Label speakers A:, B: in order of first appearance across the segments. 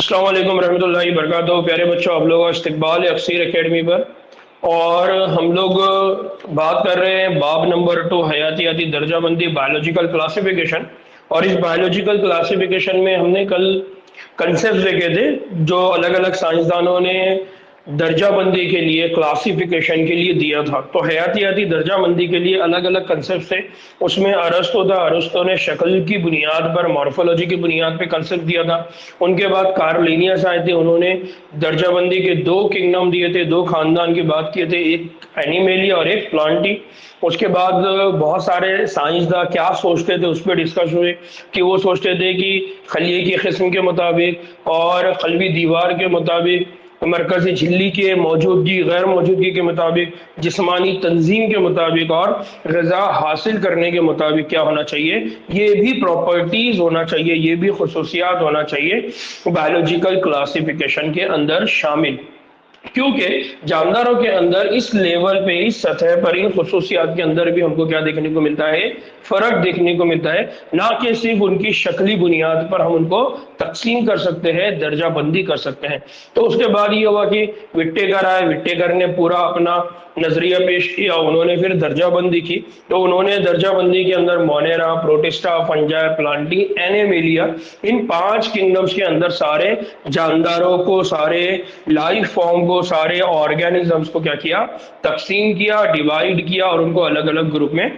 A: अस्सलाम वालेकुम रहमतुल्लाहि बरकातहू। प्यारे बच्चों, आप लोग इस्तकबाल है अफसीर एकेडमी पर। और हम लोग बात कर रहे हैं बाब नंबर 2, हयातियाती दर्जाबंदी, बायोलॉजिकल क्लासिफिकेशन। और इस बायोलॉजिकल क्लासिफिकेशन में हमने कल कंसेप्ट देखे थे जो अलग अलग साइंसदानों ने दर्जाबंदी के लिए, क्लासिफिकेशन के लिए दिया था। तो हयातियाती दर्जाबंदी के लिए अलग अलग कंसेप्ट थे। उसमें अरस्तु था, अरस्तु ने शक्ल की बुनियाद पर, मॉर्फोलॉजी की बुनियाद पर कंसेप्ट दिया था। उनके बाद कार्लिनियस आए थे, उन्होंने दर्जाबंदी के दो किंगडम दिए थे, दो खानदान की बात किए थे, एक एनिमेलिया और एक प्लांटी। उसके बाद बहुत सारे साइंसदान क्या सोचते थे उस पर डिस्कस हुए कि वो सोचते थे कि खलिए की किस्म के मुताबिक और कल्बी दीवार के मुताबिक, मरकजी झिल्ली के मौजूदगी गैर मौजूदगी के मुताबिक, जिस्मानी तंजीम के मुताबिक और गजा हासिल करने के मुताबिक क्या होना चाहिए, ये भी प्रॉपर्टीज होना चाहिए, ये भी खसूसियात होना चाहिए बायोलॉजिकल क्लासिफिकेशन के अंदर शामिल। क्योंकि जानदारों के अंदर इस लेवल पे, इस सतह पर, इन खसूसियात के अंदर भी हमको क्या देखने को मिलता है, फर्क देखने को मिलता है। ना कि सिर्फ उनकी शक्ली बुनियाद पर हम उनको तकसीम कर सकते हैं, दर्जाबंदी कर सकते हैं। तो उसके बाद ये हुआ कि विट्टेकर आए, विट्टेकर ने पूरा अपना नजरिया पेश किया, उन्होंने फिर दर्जाबंदी की। तो उन्होंने दर्जाबंदी के अंदर मोनेरा, प्रोटिस्टा, फंजाई, प्लांटी, एनेमेलिया, इन 5 किंगडम्स के अंदर सारे जानदारों को, सारे लाइफ फॉर्म को, सारे ऑर्गेनिजम्स को क्या किया, तकसीम किया, डिवाइड किया और उनको अलग अलग ग्रुप में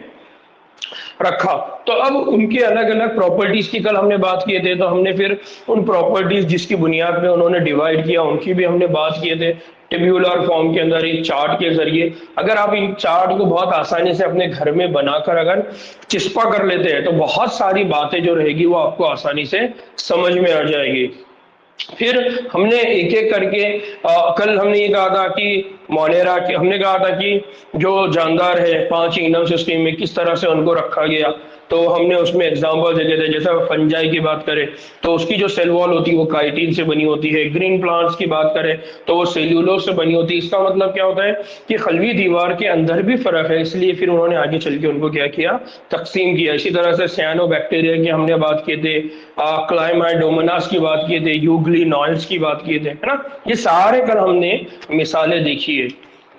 A: रखा। तो अब उनके अलग अलग प्रॉपर्टीज की कल हमने बात किए थे, तो हमने फिर उन प्रॉपर्टीज जिसकी बुनियाद पे उन्होंने डिवाइड किया उनकी भी हमने बात किए थे टेब्यूलर फॉर्म के अंदर, एक चार्ट के जरिए। अगर आप इन चार्ट को बहुत आसानी से अपने घर में बनाकर अगर चिस्पा कर लेते हैं तो बहुत सारी बातें जो रहेगी वो आपको आसानी से समझ में आ जाएगी। फिर हमने एक एक करके कल हमने ये कहा था कि मोनेरा के, हमने कहा था कि जो जानदार है 5 किंगडम सिस्टम में किस तरह से उनको रखा गया। तो हमने उसमें एग्जांपल देते थे, जैसे फंजाई की बात करें तो उसकी जो सेल वॉल होती है वो काइटिन से बनी होती है। ग्रीन प्लांट्स की बात करें तो वो सेल्यूलोज से बनी होती है। इसका मतलब क्या होता है कि खलवी दीवार के अंदर भी फर्क है, इसलिए फिर उन्होंने आगे चल के उनको क्या किया, तकसीम किया। इसी तरह से सियानो बैक्टीरिया की हमने बात किए थे, क्लाइमाइडोमोनास की बात किए थे, यूग्लिनॉइड्स की बात किए थे, है ना। ये सारे कल हमने मिसालें देखी है,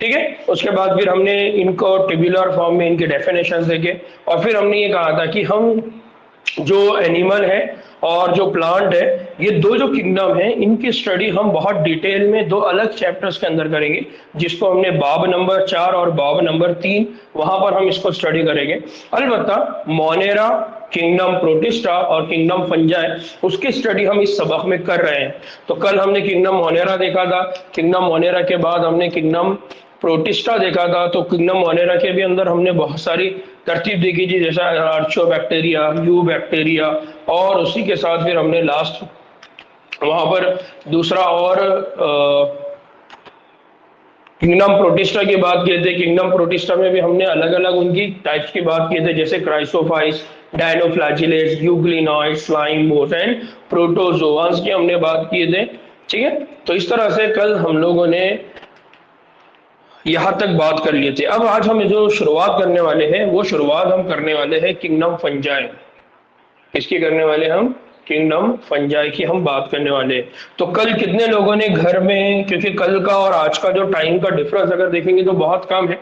A: ठीक है। उसके बाद फिर हमने इनको टेब्यूलर फॉर्म में इनके डेफिनेशंस देखे। और फिर हमने ये कहा था कि हम जो एनिमल है और जो प्लांट है, ये दो जो किंगडम है इनकी स्टडी हम बहुत डिटेल में दो अलग चैप्टर्स के अंदर करेंगे, जिसको हमने बाब नंबर 4 और बाब नंबर 3, वहां पर हम इसको स्टडी करेंगे। अलबत्ता मोनेरा, किंगडम प्रोटिस्टा और किंगडम फंजाई, उसकी स्टडी हम इस सबक में कर रहे हैं। तो कल हमने किंगडम मोनेरा देखा था, किंगडम मोनेरा के बाद हमने किंगडम प्रोटिस्टा देखा था। तो किंगडम मोनेरा के भी अंदर हमने बहुत सारी तरतीब देखी थी, जैसा आर्चो बैक्टीरिया, यू बैक्टीरिया, और उसी के साथ फिर हमने लास्ट वहां पर दूसरा और किंगडम प्रोटिस्टा की बात किए थे। किंगडम प्रोटिस्टा में भी हमने अलग अलग उनकी टाइप्स की बात किए थे, जैसे क्राइसोफाइस, डायनोफ्लैजिलेट्स, यूग्लिनॉइड्स, स्लाइम बोस एंड प्रोटोजोआस की हमने बात किए थे, ठीक है। तो इस तरह से कल हम लोगों ने यहां तक बात कर लिए थे। अब आज हम जो शुरुआत करने वाले हैं वो शुरुआत हम करने वाले हैं किंगडम फंजाई। किसकी करने वाले हम, किंगडम फंजाई की हम बात करने वाले हैं। तो कल कितने लोगों ने घर में, क्योंकि कल का और आज का जो टाइम का डिफरेंस अगर देखेंगे तो बहुत कम है,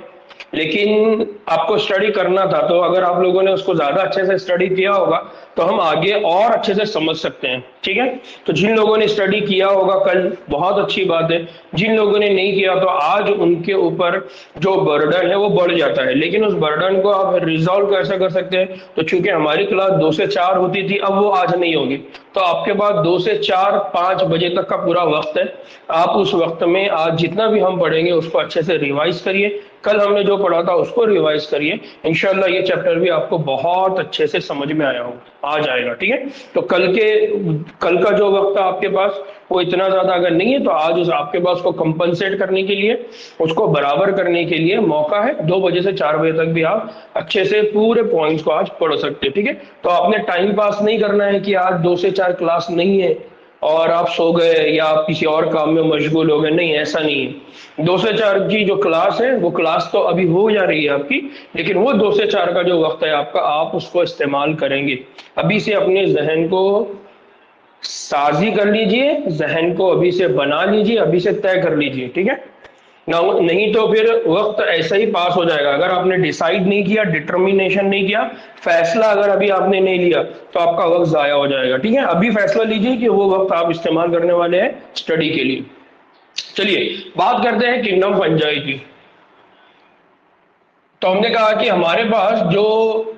A: लेकिन आपको स्टडी करना था, तो अगर आप लोगों ने उसको ज्यादा अच्छे से स्टडी किया होगा तो हम आगे और अच्छे से समझ सकते हैं, ठीक है। तो जिन लोगों ने स्टडी किया होगा कल, बहुत अच्छी बात है। जिन लोगों ने नहीं किया तो आज उनके ऊपर जो बर्डन है वो बढ़ जाता है, लेकिन उस बर्डन को आप रिजॉल्व कैसे कर सकते हैं। तो चूंकि हमारी क्लास 2 से 4 होती थी, अब वो आज नहीं होगी, तो आपके पास 2 से 4 5 बजे तक का पूरा वक्त है। आप उस वक्त में आज जितना भी हम पढ़ेंगे उसको अच्छे से रिवाइज करिए, कल हमने जो पढ़ा था उसको रिवाइज करिए। इंशाल्लाह ये चैप्टर भी आपको बहुत अच्छे से समझ में आ जाएगा, ठीक है। तो कल का जो वक्त है आपके पास वो इतना ज्यादा अगर नहीं है, तो आज उस आपके पास को कंपनसेट करने के लिए, उसको बराबर करने के लिए मौका है। 2 बजे से 4 बजे तक भी आप अच्छे से पूरे पॉइंट्स को आज पढ़ सकते हैं, ठीक है। तो आपने टाइम पास नहीं करना है कि आज 2 से 4 क्लास नहीं है और आप सो गए या आप किसी और काम में मशगूल हो गए, नहीं, ऐसा नहीं है। 2 से 4 की जो क्लास है वो क्लास तो अभी हो जा रही है आपकी, लेकिन वो 2 से 4 का जो वक्त है आपका, आप उसको इस्तेमाल करेंगे। अभी से अपने जहन को साजी कर लीजिए, जहन को अभी से बना लीजिए, अभी से तय कर लीजिए, ठीक है ना। नहीं तो फिर वक्त ऐसा ही पास हो जाएगा। अगर आपने डिसाइड नहीं किया, डिटर्मिनेशन नहीं किया, फैसला अगर अभी आपने नहीं लिया तो आपका वक्त जाया हो जाएगा, ठीक है। अभी फैसला लीजिए कि वो वक्त आप इस्तेमाल करने वाले हैं स्टडी के लिए। चलिए बात करते हैं किंगडम फंजाई की। तो हमने कहा कि हमारे पास जो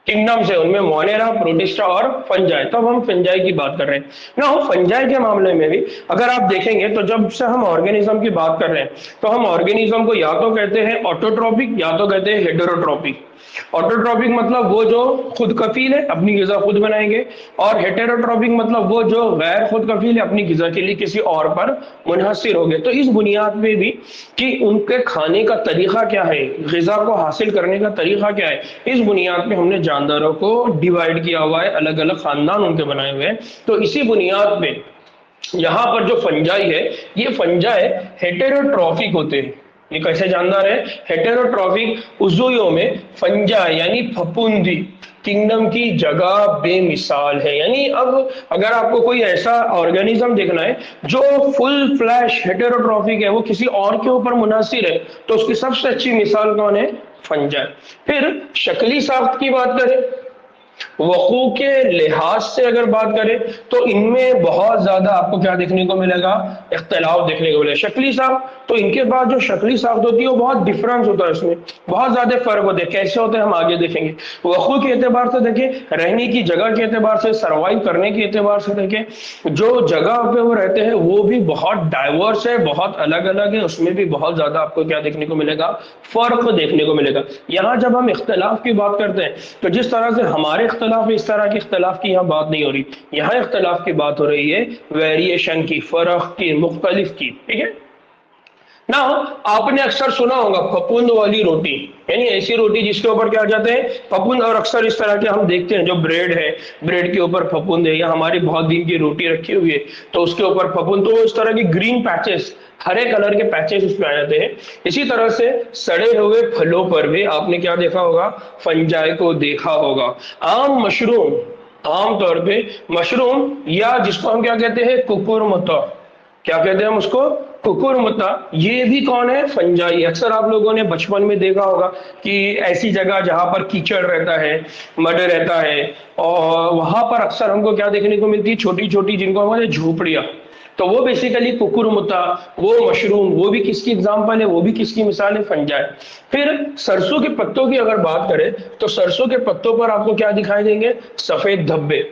A: किंगडम्स है उनमें मोनेरा, प्रोटिस्टा और फंजाई। तब हम फंजाई की बात कर रहे हैं ना। फंजाई के मामले में भी अगर आप देखेंगे तो जब से हम ऑर्गेनिज्म की बात कर रहे हैं तो हम ऑर्गेनिज्म को या तो कहते हैं ऑटोट्रॉपिक या तो कहते हैं हेटेरोट्रॉपिक। ऑटोट्रॉपिक मतलब वो जो खुद कफील है, अपनी गिजा खुद बनाएंगे, और हेटेरोट्रॉपिक मतलब वो जो गैर खुद कफील है, अपनी गिजा के लिए किसी और पर मुनहसिर हो गए। तो इस बुनियाद पे भी कि उनके खाने का तरीका क्या है, गिजा को हासिल करने का तरीका क्या है, इस बुनियाद पे हमने जानदारों को डिवाइड किया हुआ है, अलग अलग खानदान उनके बनाए हुए हैं। तो इसी बुनियाद पे यहाँ पर जो फंजाई है, ये फंजाई हेटेरोट्रॉफिक होते हैं। ये कैसे जानदार है? हेटेरोट्रॉफिक उज़ुइयों में फंजाई यानी फफूंदी किंगडम की जगह बेमिसाल है। यानी अब अगर आपको कोई ऐसा ऑर्गेनिज्म देखना है जो फुल फ्लैश हेटेरोट्रॉफिक है, वो किसी और के ऊपर मुनासिर है, तो उसकी सबसे अच्छी मिसाल कौन है? फंजाई। फिर शक्ली साख्त की बात करें, वकू के लिहाज से अगर बात करें तो इनमें बहुत ज्यादा आपको क्या देखने को मिलेगा? इख्तलाफ देखने को मिलेगा। शक्ली साख्त तो इनके बाद जो शक्ली साख्त होती है वो बहुत डिफरेंस होता है, उसमें बहुत ज्यादा फर्क होते हैं। कैसे होते हैं हम आगे देखेंगे। वकू के एतबार से देखें, रहने की जगह के एतबार से, सर्वाइव करने के एतबार से देखें, जो जगह पे वो रहते हैं वो भी बहुत डाइवर्स है, बहुत अलग अलग है, उसमें भी बहुत ज्यादा आपको क्या देखने को मिलेगा? फर्क देखने को मिलेगा। यहाँ जब हम इख्तलाफ की बात करते हैं तो जिस तरह से हमारे इख्तलाफ, इस तरह के इख्तलाफ की यहाँ बात नहीं हो रही, यहाँ इख्तलाफ की बात हो रही है वेरिएशन की, फर्क की, मुख्तलिफ की, ठीक है ना। आपने अक्सर सुना होगा फफूंद वाली रोटी, यानी ऐसी रोटी जिसके ऊपर क्या आ जाते हैं? फफूंद। और अक्सर इस तरह के हम देखते हैं जो ब्रेड है, ब्रेड के ऊपर फफूंद है, या हमारी बहुत दिन की रोटी रखी हुई है तो उसके ऊपर फफूंद। तो इस तरह की ग्रीन पैचेस, हरे कलर के पैचेस उसमें आ जाते हैं। इसी तरह से सड़े हुए फलों पर भी आपने क्या देखा होगा? फंजाई को देखा होगा। आम मशरूम, आमतौर पे मशरूम, या जिसको हम क्या कहते हैं? कुकुरमुता। क्या कहते हैं हम उसको? कुकुरमुता। ये भी कौन है? फंजाई। अक्सर आप लोगों ने बचपन में देखा होगा कि ऐसी जगह जहां पर कीचड़ रहता है, मड रहता है, और वहां पर अक्सर हमको क्या देखने को मिलती है? छोटी छोटी, जिनको हम झोपड़ियां। तो वो बेसिकली कुकुरमुता, वो मशरूम, वो भी किसकी एग्जाम्पल है? वो भी किसकी मिसाल है? फंजाई। फिर सरसों के पत्तों की अगर बात करें तो सरसों के पत्तों पर आपको क्या दिखाई देंगे? सफेद धब्बे।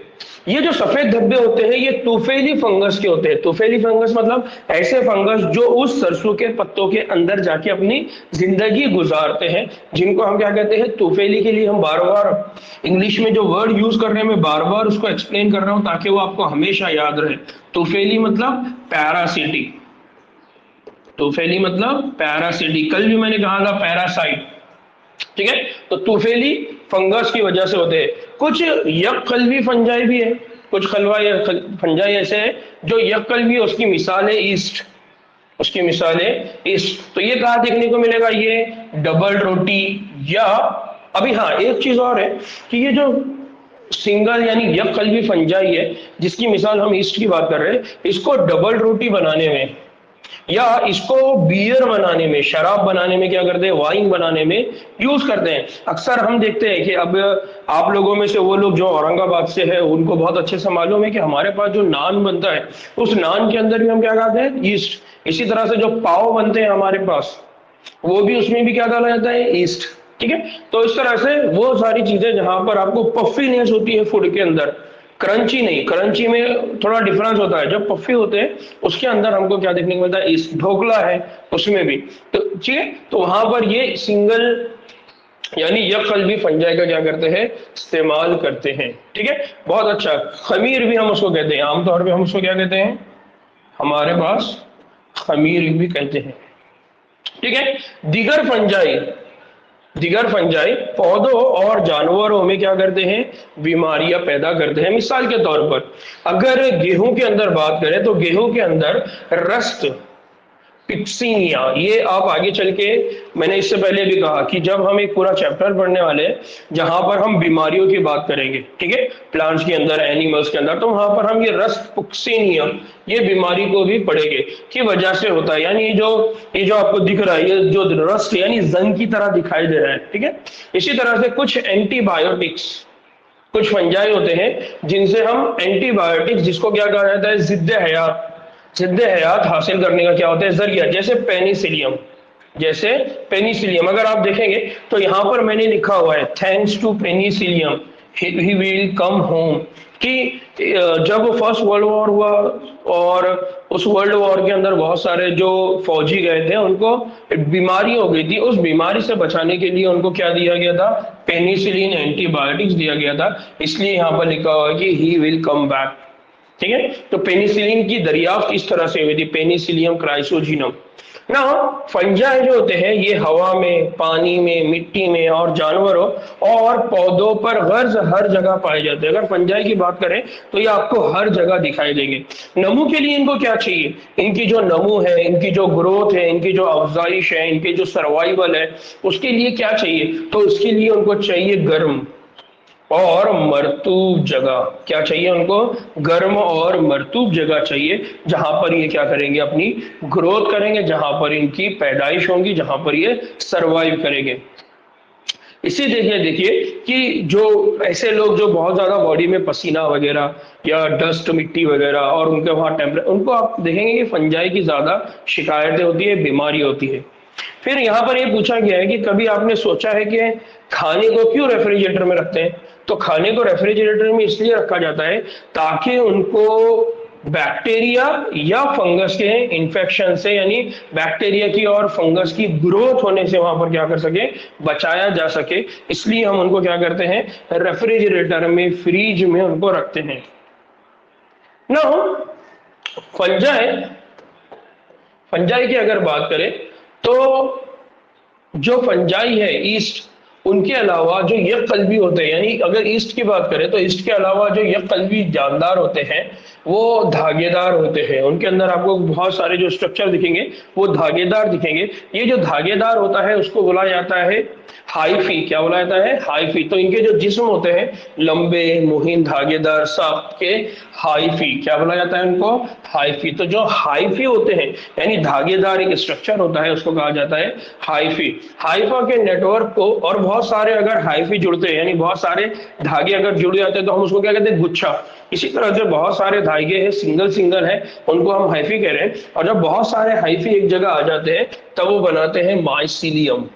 A: ये जो सफेद धब्बे होते हैं ये तुफेली फंगस के होते हैं। तुफेली फंगस मतलब ऐसे फंगस जो उस सरसों के पत्तों के अंदर जाके अपनी जिंदगी गुजारते हैं, जिनको हम क्या कहते हैं? तुफेली। के लिए हम बार बार इंग्लिश में जो वर्ड यूज कर रहे हैं, मैं बार बार उसको एक्सप्लेन कर रहा हूं ताकि वो आपको हमेशा याद रहे। तुफेली मतलब पैरासिटिक, तुफेली मतलब पैरासिटिक। कल भी मैंने कहा था पैरासाइट, ठीक है। तो तुफेली फंगस की वजह से होते हैं। कुछ यककल्बी फंजाई भी है, कुछ खलवा या फंजाई ऐसे है जो यककल्बी, उसकी मिसाल है ईस्ट, उसकी मिसाल है ईस्ट। तो ये कहा देखने को मिलेगा? ये डबल रोटी। या अभी हाँ, एक चीज और है कि ये जो सिंगल यानी यककल्बी फंजाई है जिसकी मिसाल हम ईस्ट की बात कर रहे हैं, इसको डबल रोटी बनाने में या इसको बियर बनाने में, शराब बनाने में क्या करते हैं? वाइन बनाने में यूज करते हैं। अक्सर हम देखते हैं कि अब आप लोगों में से वो लोग जो औरंगाबाद से है उनको बहुत अच्छे से मालूम है कि हमारे पास जो नान बनता है उस नान के अंदर भी हम क्या खाते हैं? ईस्ट। इसी तरह से जो पाव बनते हैं हमारे पास, वो भी उसमें भी क्या डाला जाता है? ईस्ट, ठीक है। तो इस तरह से वो सारी चीजें जहां पर आपको पफीनेस होती है फूड के अंदर, क्रंची नहीं, क्रंची में थोड़ा डिफरेंस होता है। जब पफ्फी होते हैं उसके अंदर हमको क्या देखने को मिलता है? इस ढोकला है उसमें भी, तो ठीक है। तो वहां पर ये सिंगल यानी यककल्बी फंजाई का क्या करते हैं? इस्तेमाल करते हैं, ठीक है। बहुत अच्छा। खमीर भी हम उसको कहते हैं, आमतौर पर हम उसको क्या कहते हैं? हमारे पास खमीर भी कहते हैं, ठीक है। दिगर फंजाई, दिगर फंजाई पौधों और जानवरों में क्या करते हैं? बीमारियां पैदा करते हैं। मिसाल के तौर पर अगर गेहूं के अंदर बात करें तो गेहूं के अंदर रस्ट पिक्सीनिया, ये आप आगे चल के, मैंने इससे पहले भी कहा कि जब हम एक पूरा चैप्टर पढ़ने वाले हैं जहां पर हम बीमारियों की बात करेंगे, ठीक है, प्लांट्स के अंदर, एनिमल्स के अंदर, तो वहां पर हम ये रस्ट पुक्सीनिया, ये बीमारी को भी पढ़ेंगे कि वजह से होता है। यानी ये जो आपको दिख रहा है, ये जो रस्ट यानी जंग की तरह दिखाई दे रहा है, ठीक है। इसी तरह से कुछ एंटीबायोटिक्स, कुछ फंजाई होते हैं जिनसे हम एंटीबायोटिक्स, जिसको क्या कहा जाता है, जिद्दे हयात हासिल करने का क्या होता है, जरिया, जैसे पेनिसिलियम, अगर आप देखेंगे तो यहां पर मैंने लिखा हुआ है thanks to penicillium he will come home, कि जब फर्स्ट वर्ल्ड वॉर हुआ और उस वर्ल्ड वॉर के अंदर बहुत सारे जो फौजी गए थे उनको बीमारी हो गई थी, उस बीमारी से बचाने के लिए उनको क्या दिया गया था, पेनिसिलिन एंटीबायोटिक्स दिया गया था, इसलिए यहाँ पर लिखा हुआ है कि ही विल कम बैक, ठीक है। तो पेनिसिलिन की दरियाफ्त इस तरह से हुई थी, पेनिसिलियम क्राइसोजिनम ना। फंजाई जो होते हैं ये हवा में, पानी में, मिट्टी में और जानवरों और पौधों पर गर्ज हर जगह पाए जाते हैं। अगर फंजाई की बात करें तो ये आपको हर जगह दिखाई देंगे। नमू के लिए इनको क्या चाहिए, इनकी जो नमू है, इनकी जो ग्रोथ है, इनकी जो अफजाइश है, इनके जो सर्वाइवल है, उसके लिए क्या चाहिए, तो उसके लिए उनको चाहिए गर्म और मरतूब जगह। क्या चाहिए उनको, गर्म और मरतूब जगह चाहिए, जहां पर ये क्या करेंगे, अपनी ग्रोथ करेंगे, जहां पर इनकी पैदाइश होंगी, जहां पर ये सरवाइव करेंगे। इसी देखिए कि जो ऐसे लोग जो बहुत ज्यादा बॉडी में पसीना वगैरह या डस्ट, मिट्टी वगैरह, और उनके वहां टेम्परेचर, उनको आप देखेंगे कि फंजाई की ज्यादा शिकायतें होती है, बीमारी होती है। फिर यहाँ पर ये पूछा गया है कि कभी आपने सोचा है कि खाने को क्यों रेफ्रिजरेटर में रखते हैं, तो खाने को रेफ्रिजरेटर में इसलिए रखा जाता है ताकि उनको बैक्टीरिया या फंगस के इन्फेक्शन से, यानी बैक्टीरिया की और फंगस की ग्रोथ होने से वहां पर क्या कर सके, बचाया जा सके। इसलिए हम उनको क्या करते हैं, रेफ्रिजरेटर में, फ्रीज में उनको रखते हैं ना। फंजाई की अगर बात करें तो जो फंजाई है ईस्ट, उनके अलावा जो यककल्बी होते हैं, यानी अगर ईस्ट की बात करें तो ईस्ट के अलावा जो यककल्बी जानदार होते हैं वो धागेदार होते हैं। उनके अंदर आपको बहुत सारे जो स्ट्रक्चर दिखेंगे वो धागेदार दिखेंगे। ये जो धागेदार होता है उसको बोला जाता है हाइफी। क्या बोला जाता है, हाइफी। तो इनके जो जिस्म होते हैं लंबे, मुहिम, धागेदार, साफ के हाइफी, क्या बोला जाता है उनको, हाइफी। तो जो हाइफी होते हैं यानी धागेदार एक स्ट्रक्चर होता है उसको कहा जाता है हाइफी। हाइफा के नेटवर्क को, और बहुत सारे अगर हाइफी जुड़ते हैं यानी बहुत सारे धागे अगर जुड़ जाते हैं तो हम उसको क्या कहते हैं, गुच्छा। इसी तरह से बहुत सारे धागे हैं, सिंगल है, उनको हम हाइफी कह रहे हैं। और जब बहुत सारे हाइफी एक जगह आ जाते हैं तब वो बनाते हैं माइसीलियम।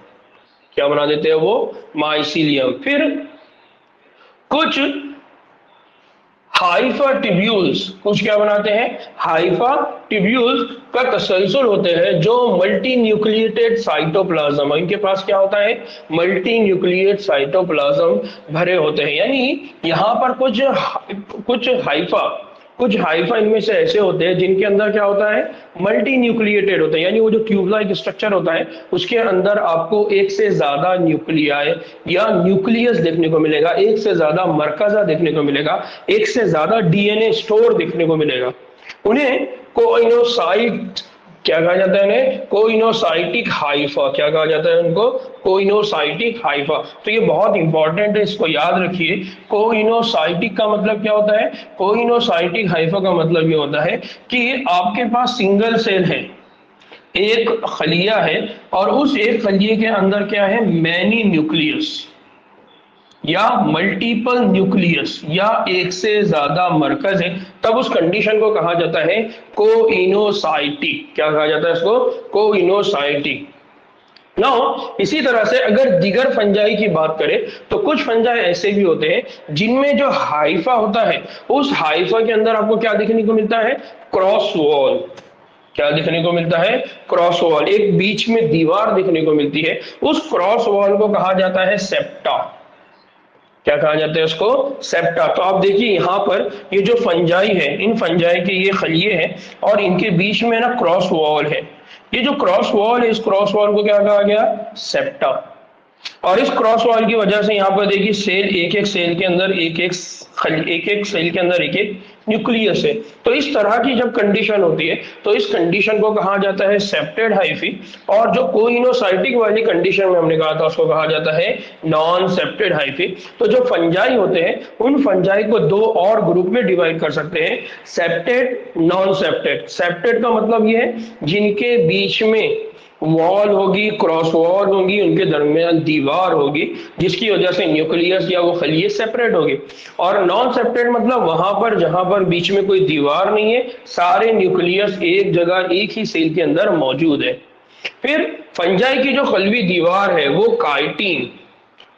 A: क्या बना देते हैं वो, माइसीलियम। फिर कुछ हाइफा टिब्यूल्स, कुछ क्या बनाते हैं, हाइफा टिब्यूल्स का तसलसल होते हैं जो मल्टी न्यूक्लिएटेड साइटोप्लाज्म, इनके पास क्या होता है, मल्टी न्यूक्लिएट साइटोप्लाज्म भरे होते हैं। यानी यहाँ पर कुछ हाइफा इनमें से ऐसे होते हैं जिनके अंदर क्या होता है, मल्टी न्यूक्लिएटेड होते हैं। यानी वो जो ट्यूब लाइक स्ट्रक्चर होता है उसके अंदर आपको एक से ज्यादा न्यूक्लियाई या न्यूक्लियस देखने को मिलेगा, एक से ज्यादा मरकजा देखने को मिलेगा, एक से ज्यादा डीएनए स्टोर देखने को मिलेगा। उन्हें कोइनोसाइट क्या कहा जाता है, उन्हें कोइनोसाइटिक हाइफा। क्या कहा जाता है उनको, कोइनोसाइटिक हाइफा। तो ये बहुत इंपॉर्टेंट है, इसको याद रखिए। कोइनोसाइटिक का मतलब क्या होता है, कोइनोसाइटिक हाइफा का मतलब ये होता है कि आपके पास सिंगल सेल है, एक खलिया है, और उस एक खलिए के अंदर क्या है, मैनी न्यूक्लियस या मल्टीपल न्यूक्लियस या एक से ज्यादा मरकज है, तब उस कंडीशन को कहा जाता है कोइनोसाइटिक। क्या कहा जाता है इसको, कोइनोसाइटिक। नाउ इसी तरह से अगर दिगर फंजाई की बात करें तो कुछ फंजाई ऐसे भी होते हैं जिनमें जो हाइफा होता है उस हाइफा के अंदर आपको क्या देखने को मिलता है, क्रॉस वॉल। क्या देखने को मिलता है, क्रॉस वॉल, एक बीच में दीवार देखने को मिलती है। उस क्रॉस वॉल को कहा जाता है सेप्टा। क्या कहा जाता है उसको, सेप्टा। तो आप देखिए यहाँ पर ये जो फंजाई है, इन फंजाई के ये खलिए हैं और इनके बीच में ना क्रॉस वॉल है। ये जो क्रॉस वॉल है, इस क्रॉस वॉल को क्या कहा गया, सेप्टा। और इस क्रॉस वॉल की वजह से यहाँ पर देखिए सेल, एक एक सेल के अंदर एक एक सेल के अंदर एक एक न्यूक्लियस है। तो इस तरह की जब कंडीशन होती है तो इस कंडीशन को कहा जाता है सेप्टेड हाइफी, और जो कोइनोसाइटिक वाली कंडीशन में हमने कहा था उसको कहा जाता है नॉन सेप्टेड हाइफी। तो जो फंजाई होते हैं उन फंजाई को दो और ग्रुप में डिवाइड कर सकते हैं, सेप्टेड, नॉन सेप्टेड। सेप्टेड का मतलब ये है जिनके बीच में वॉल होगी, क्रॉस वॉल होगी, उनके दरमियान दीवार होगी जिसकी वजह से न्यूक्लियस या वो खलिए सेपरेट होगी। और नॉन सेपरेट मतलब वहां पर जहां पर बीच में कोई दीवार नहीं है, सारे न्यूक्लियस एक जगह एक ही सेल के अंदर मौजूद है। फिर फंजाई की जो खलवी दीवार है वो काइटिन,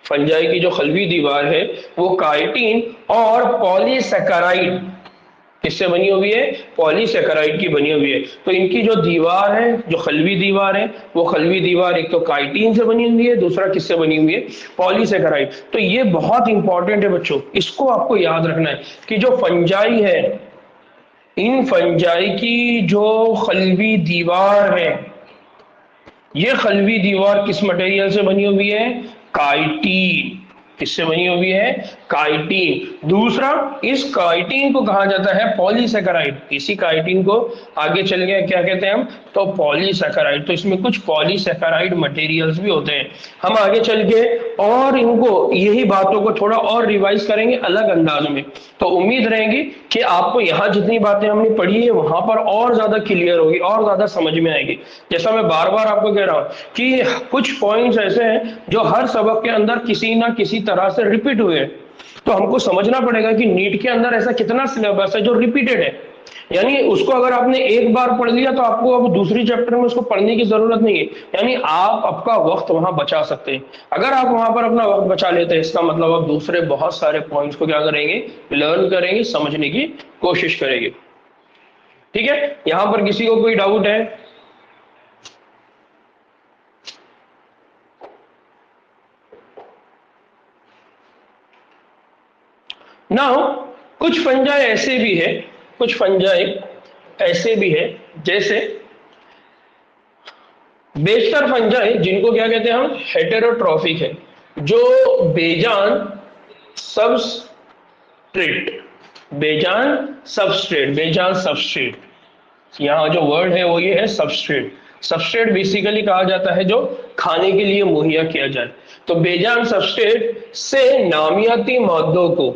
A: फंजाई की जो खलवी दीवार है वो काइटिन और पॉलीसेकेराइड किससे बनी हुई है, पॉलीसेकेराइड की बनी हुई है। तो इनकी जो दीवार है, जो खलवी दीवार है, वो खलवी दीवार एक तो काइटिन से बनी हुई है, दूसरा किससे बनी हुई है, पॉलीसेकेराइड। तो ये बहुत इंपॉर्टेंट है बच्चों, इसको आपको याद रखना है कि जो फंजाई है, इन फंजाई की जो खलवी दीवार है, ये खलवी दीवार किस मटेरियल से बनी हुई है, काइटिन। किससे बनी हुई है, काइटिन। दूसरा, इस काइटिन को कहा जाता है पॉलीसेकेराइड। इसी काइटिन को आगे चल के क्या कहते हैं हम, तो पॉलीसेकेराइड। तो इसमें कुछ पॉलीसेकेराइड मटेरियल्स भी होते हैं। हम आगे चल के और इनको यही बातों को थोड़ा और रिवाइज करेंगे अलग अंदाज में। तो उम्मीद रहेगी कि आपको यहाँ जितनी बातें हमने पढ़ी है वहां पर और ज्यादा क्लियर होगी, और ज्यादा समझ में आएगी। जैसा मैं बार बार आपको कह रहा हूँ कि कुछ पॉइंट्स ऐसे हैं जो हर सबक के अंदर किसी ना किसी तरह से रिपीट हुए हैं। तो हमको समझना पड़ेगा कि नीट के अंदर ऐसा कितना सिलेबस है जो रिपीटेड है, यानी उसको अगर आपने एक बार पढ़ लिया तो आपको अब दूसरी चैप्टर में उसको पढ़ने की जरूरत नहीं है। यानी आप आपका वक्त वहां बचा सकते हैं। अगर आप वहां पर अपना वक्त बचा लेते हैं इसका मतलब आप दूसरे बहुत सारे पॉइंट्स को क्या करेंगे, लर्न करेंगे, समझने की कोशिश करेंगे। ठीक है, यहां पर किसी को कोई डाउट है? नाउ कुछ फंजाई ऐसे भी है, कुछ फंजाई ऐसे भी है जैसे बेशतर फंजाई जिनको क्या कहते हैं हम, हेटेरोट्रॉफिक है, जो बेजान सबस्ट्रेट, बेजान सबस्ट्रेट, बेजान सबस्ट्रेट, यहाँ जो वर्ड है वो ये है सबस्ट्रेट। सबस्ट्रेट बेसिकली कहा जाता है जो खाने के लिए मुहैया किया जाए। तो बेजान सबस्ट्रेट से नामियाती मादों को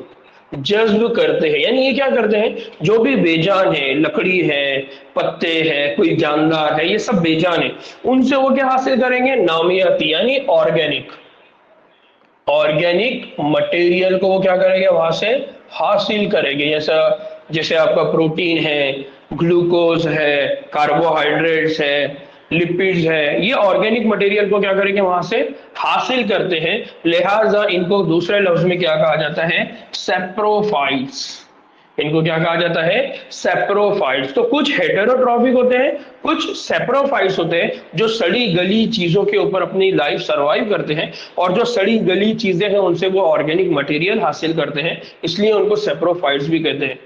A: जज्ब करते हैं, यानी ये क्या करते हैं, जो भी बेजान है, लकड़ी है, पत्ते हैं, कोई जानदार है, ये सब बेजान है, उनसे वो क्या हासिल करेंगे, नामियाती यानी ऑर्गेनिक, ऑर्गेनिक मटेरियल को वो क्या करेंगे, वहां से हासिल करेंगे। जैसा जैसे आपका प्रोटीन है, ग्लूकोज है, कार्बोहाइड्रेट्स है, लिपिड्स है, ये ऑर्गेनिक मटेरियल को क्या करेंगे, वहां से हासिल करते हैं। लिहाजा इनको दूसरे लफ्ज में क्या कहा जाता है, सेप्रोफाइट्स। इनको क्या कहा जाता है, सेप्रोफाइट्स। तो कुछ हेटेरोट्रॉफिक होते हैं, कुछ सेप्रोफाइट्स होते हैं जो सड़ी गली चीजों के ऊपर अपनी लाइफ सरवाइव करते हैं, और जो सड़ी गली चीजें हैं उनसे वो ऑर्गेनिक मटेरियल हासिल करते हैं, इसलिए उनको सेप्रोफाइट्स भी कहते हैं।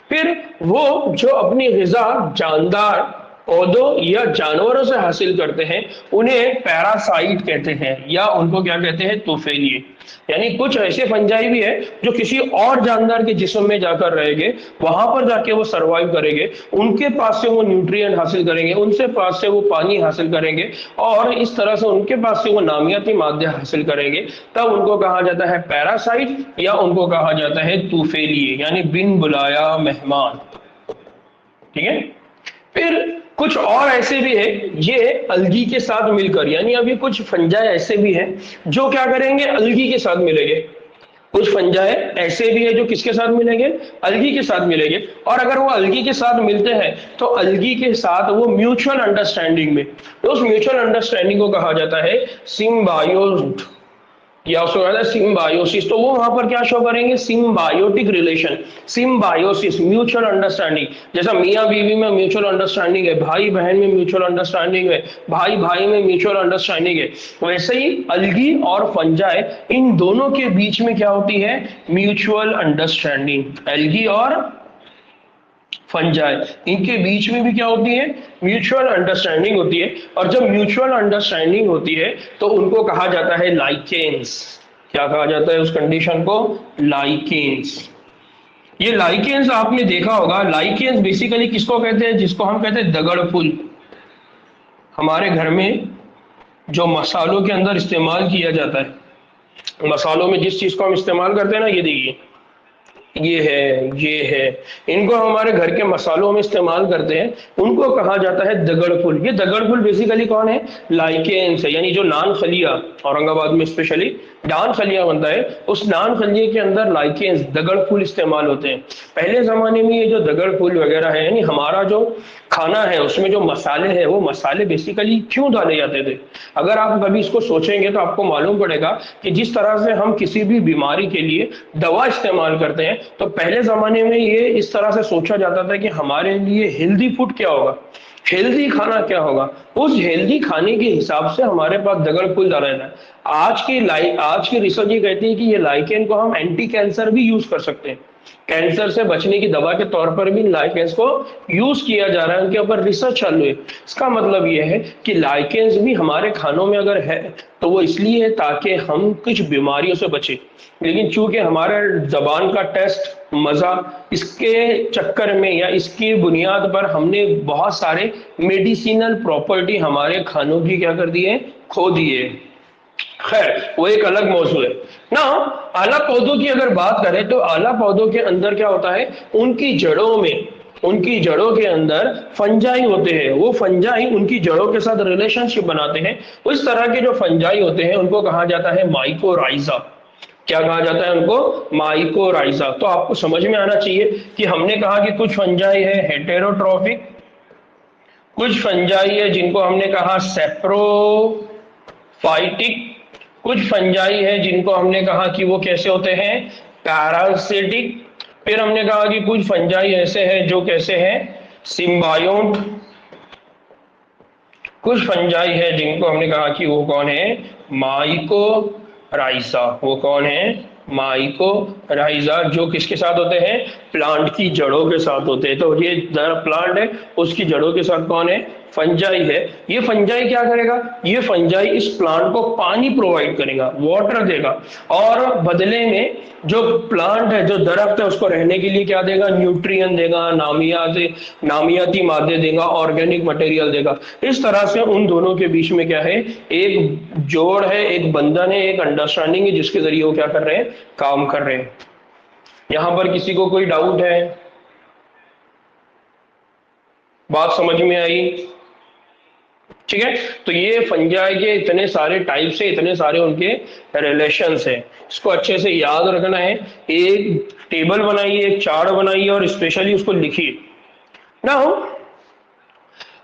A: फिर वो जो अपनी ग़िज़ा जानदार पौधों या जानवरों से हासिल करते हैं उन्हें पैरासाइट कहते हैं, या उनको क्या कहते हैं, तूफेलिए। यानी कुछ ऐसे फंजाई भी है जो किसी और जानदार के जिस्म में जाकर रहेंगे, वहां पर जाके वो सरवाइव करेंगे, उनके पास से वो न्यूट्रिएंट हासिल करेंगे, उनसे पास से वो पानी हासिल करेंगे, और इस तरह से उनके पास से वो नामियाती मादे हासिल करेंगे। तब उनको कहा जाता है पैरासाइट, या उनको कहा जाता है तूफेलिए, यानी बिन बुलाया मेहमान। ठीक है, फिर कुछ और ऐसे भी है, ये अलगी के साथ मिलकर, यानी अभी कुछ फंजाई ऐसे भी हैं जो क्या करेंगे, अलगी के साथ मिलेंगे। कुछ फंजाई ऐसे भी है जो किसके साथ मिलेंगे, अलगी के साथ मिलेंगे। और अगर वो अलगी के साथ मिलते हैं तो अलगी के साथ वो म्यूचुअल अंडरस्टैंडिंग में, तो उस म्यूचुअल अंडरस्टैंडिंग को कहा जाता है सिम्बायोट, या उसको कहता है सिम्बायोसिस। तो वो वहां पर क्या शो करेंगे, symbiotic relation, symbiosis, mutual understanding. जैसा मियाँ बीवी में म्यूचुअल अंडरस्टैंडिंग है, भाई बहन में म्यूचुअल अंडरस्टैंडिंग है, भाई भाई में म्यूचुअल अंडरस्टैंडिंग है, वैसे ही अलगी और फंजाई, इन दोनों के बीच में क्या होती है, म्यूचुअल अंडरस्टैंडिंग। अलगी और फंजाई, इनके बीच में भी क्या होती है, म्यूचुअल अंडरस्टैंडिंग होती है। और जब म्यूचुअल अंडरस्टैंडिंग होती है तो उनको कहा जाता है लाइकेन्स। क्या कहा जाता है उस कंडीशन को, लाइकेन्स। ये लाइकेंस आपने देखा होगा, लाइकेंस बेसिकली किसको कहते हैं? जिसको हम कहते हैं दगड़ फूल। हमारे घर में जो मसालों के अंदर इस्तेमाल किया जाता है, मसालों में जिस चीज को हम इस्तेमाल करते हैं ना, ये देखिए, ये है, इनको हमारे घर के मसालों में इस्तेमाल करते हैं, उनको कहा जाता है दगड़ फूल। ये दगड़ फूल बेसिकली कौन है? लाइकेंस है। यानी जो नान खलिया, औरंगाबाद में स्पेशली नान खलिया बनता है, उस नान खलिए के अंदर लाइकेंस, दगड़ फूल इस्तेमाल होते हैं। पहले जमाने में ये जो दगड़ फूल वगैरह है, यानी हमारा जो खाना है उसमें जो मसाले हैं, वो मसाले बेसिकली क्यों डाले जाते थे? अगर आप कभी इसको सोचेंगे तो आपको मालूम पड़ेगा कि जिस तरह से हम किसी भी बीमारी के लिए दवा इस्तेमाल करते हैं, तो पहले जमाने में ये इस तरह से सोचा जाता था कि हमारे लिए हेल्दी फूड क्या होगा, हेल्दी खाना क्या होगा। उस हेल्दी खाने के हिसाब से हमारे पास दगड़ फूल डाला जाता है। आज की रिसर्च ये कहती है कि ये लाइकेन को हम एंटी कैंसर भी यूज कर सकते हैं। कैंसर से बचने की दवा के तौर पर भी लाइकेंस को यूज किया जा रहा है, उनके ऊपर रिसर्च चालू है। इसका मतलब यह है कि लाइकेंस भी हमारे खानों में अगर है तो वो इसलिए है ताकि हम कुछ बीमारियों से बचे। लेकिन चूंकि हमारा जबान का टेस्ट, मजा, इसके चक्कर में या इसकी बुनियाद पर हमने बहुत सारे मेडिसिनल प्रॉपर्टी हमारे खानों की क्या कर दी है? खो दी है। खैर, वो एक अलग मौजू है ना। आला पौधों की अगर बात करें तो आला पौधों के अंदर क्या होता है? उनकी जड़ों के अंदर फंजाई होते हैं। वो फंजाई उनकी जड़ों के साथ रिलेशनशिप बनाते हैं। उस तरह के जो फंजाई होते हैं उनको कहा जाता है माइकोराइजा। क्या कहा जाता है उनको? माइकोराइजा। तो आपको समझ में आना चाहिए कि हमने कहा कि कुछ फंजाई है हेटेरोट्रॉफिक, कुछ फंजाई है जिनको हमने कहा सेप्रोफाइटिक, कुछ फंजाई है जिनको हमने कहा कि वो कैसे होते हैं? पैरासिटिक। फिर हमने कहा कि कुछ फंजाई ऐसे हैं जो कैसे हैं? सिम्बायोट। कुछ फंजाई है जिनको हमने कहा कि वो कौन है? माइकोराइजा। वो कौन है? माइकोराइजा, जो किसके साथ होते हैं? प्लांट की जड़ों के साथ होते हैं। तो ये प्लांट है, उसकी जड़ों के साथ कौन है? फंजाई है। ये फंजाई क्या करेगा? ये फंजाई इस प्लांट को पानी प्रोवाइड करेगा, वाटर देगा, और बदले में जो प्लांट है, जो दरख्त है, उसको रहने के लिए क्या देगा? न्यूट्रिएंट देगा, नामियाती मादे देगा, ऑर्गेनिक मटेरियल देगा। इस तरह से उन दोनों के बीच में क्या है? एक जोड़ है, एक बंधन है, एक अंडरस्टैंडिंग है, जिसके जरिए वो क्या कर रहे हैं? काम कर रहे हैं। यहां पर किसी को कोई डाउट है? बात समझ में आई? ठीक है। तो ये फंजाई के इतने सारे टाइप से, इतने सारे उनके रिलेशंस हैं, इसको अच्छे से याद रखना है। एक टेबल बनाइए, एक चार्ट बनाइए और स्पेशली उसको लिखिए ना।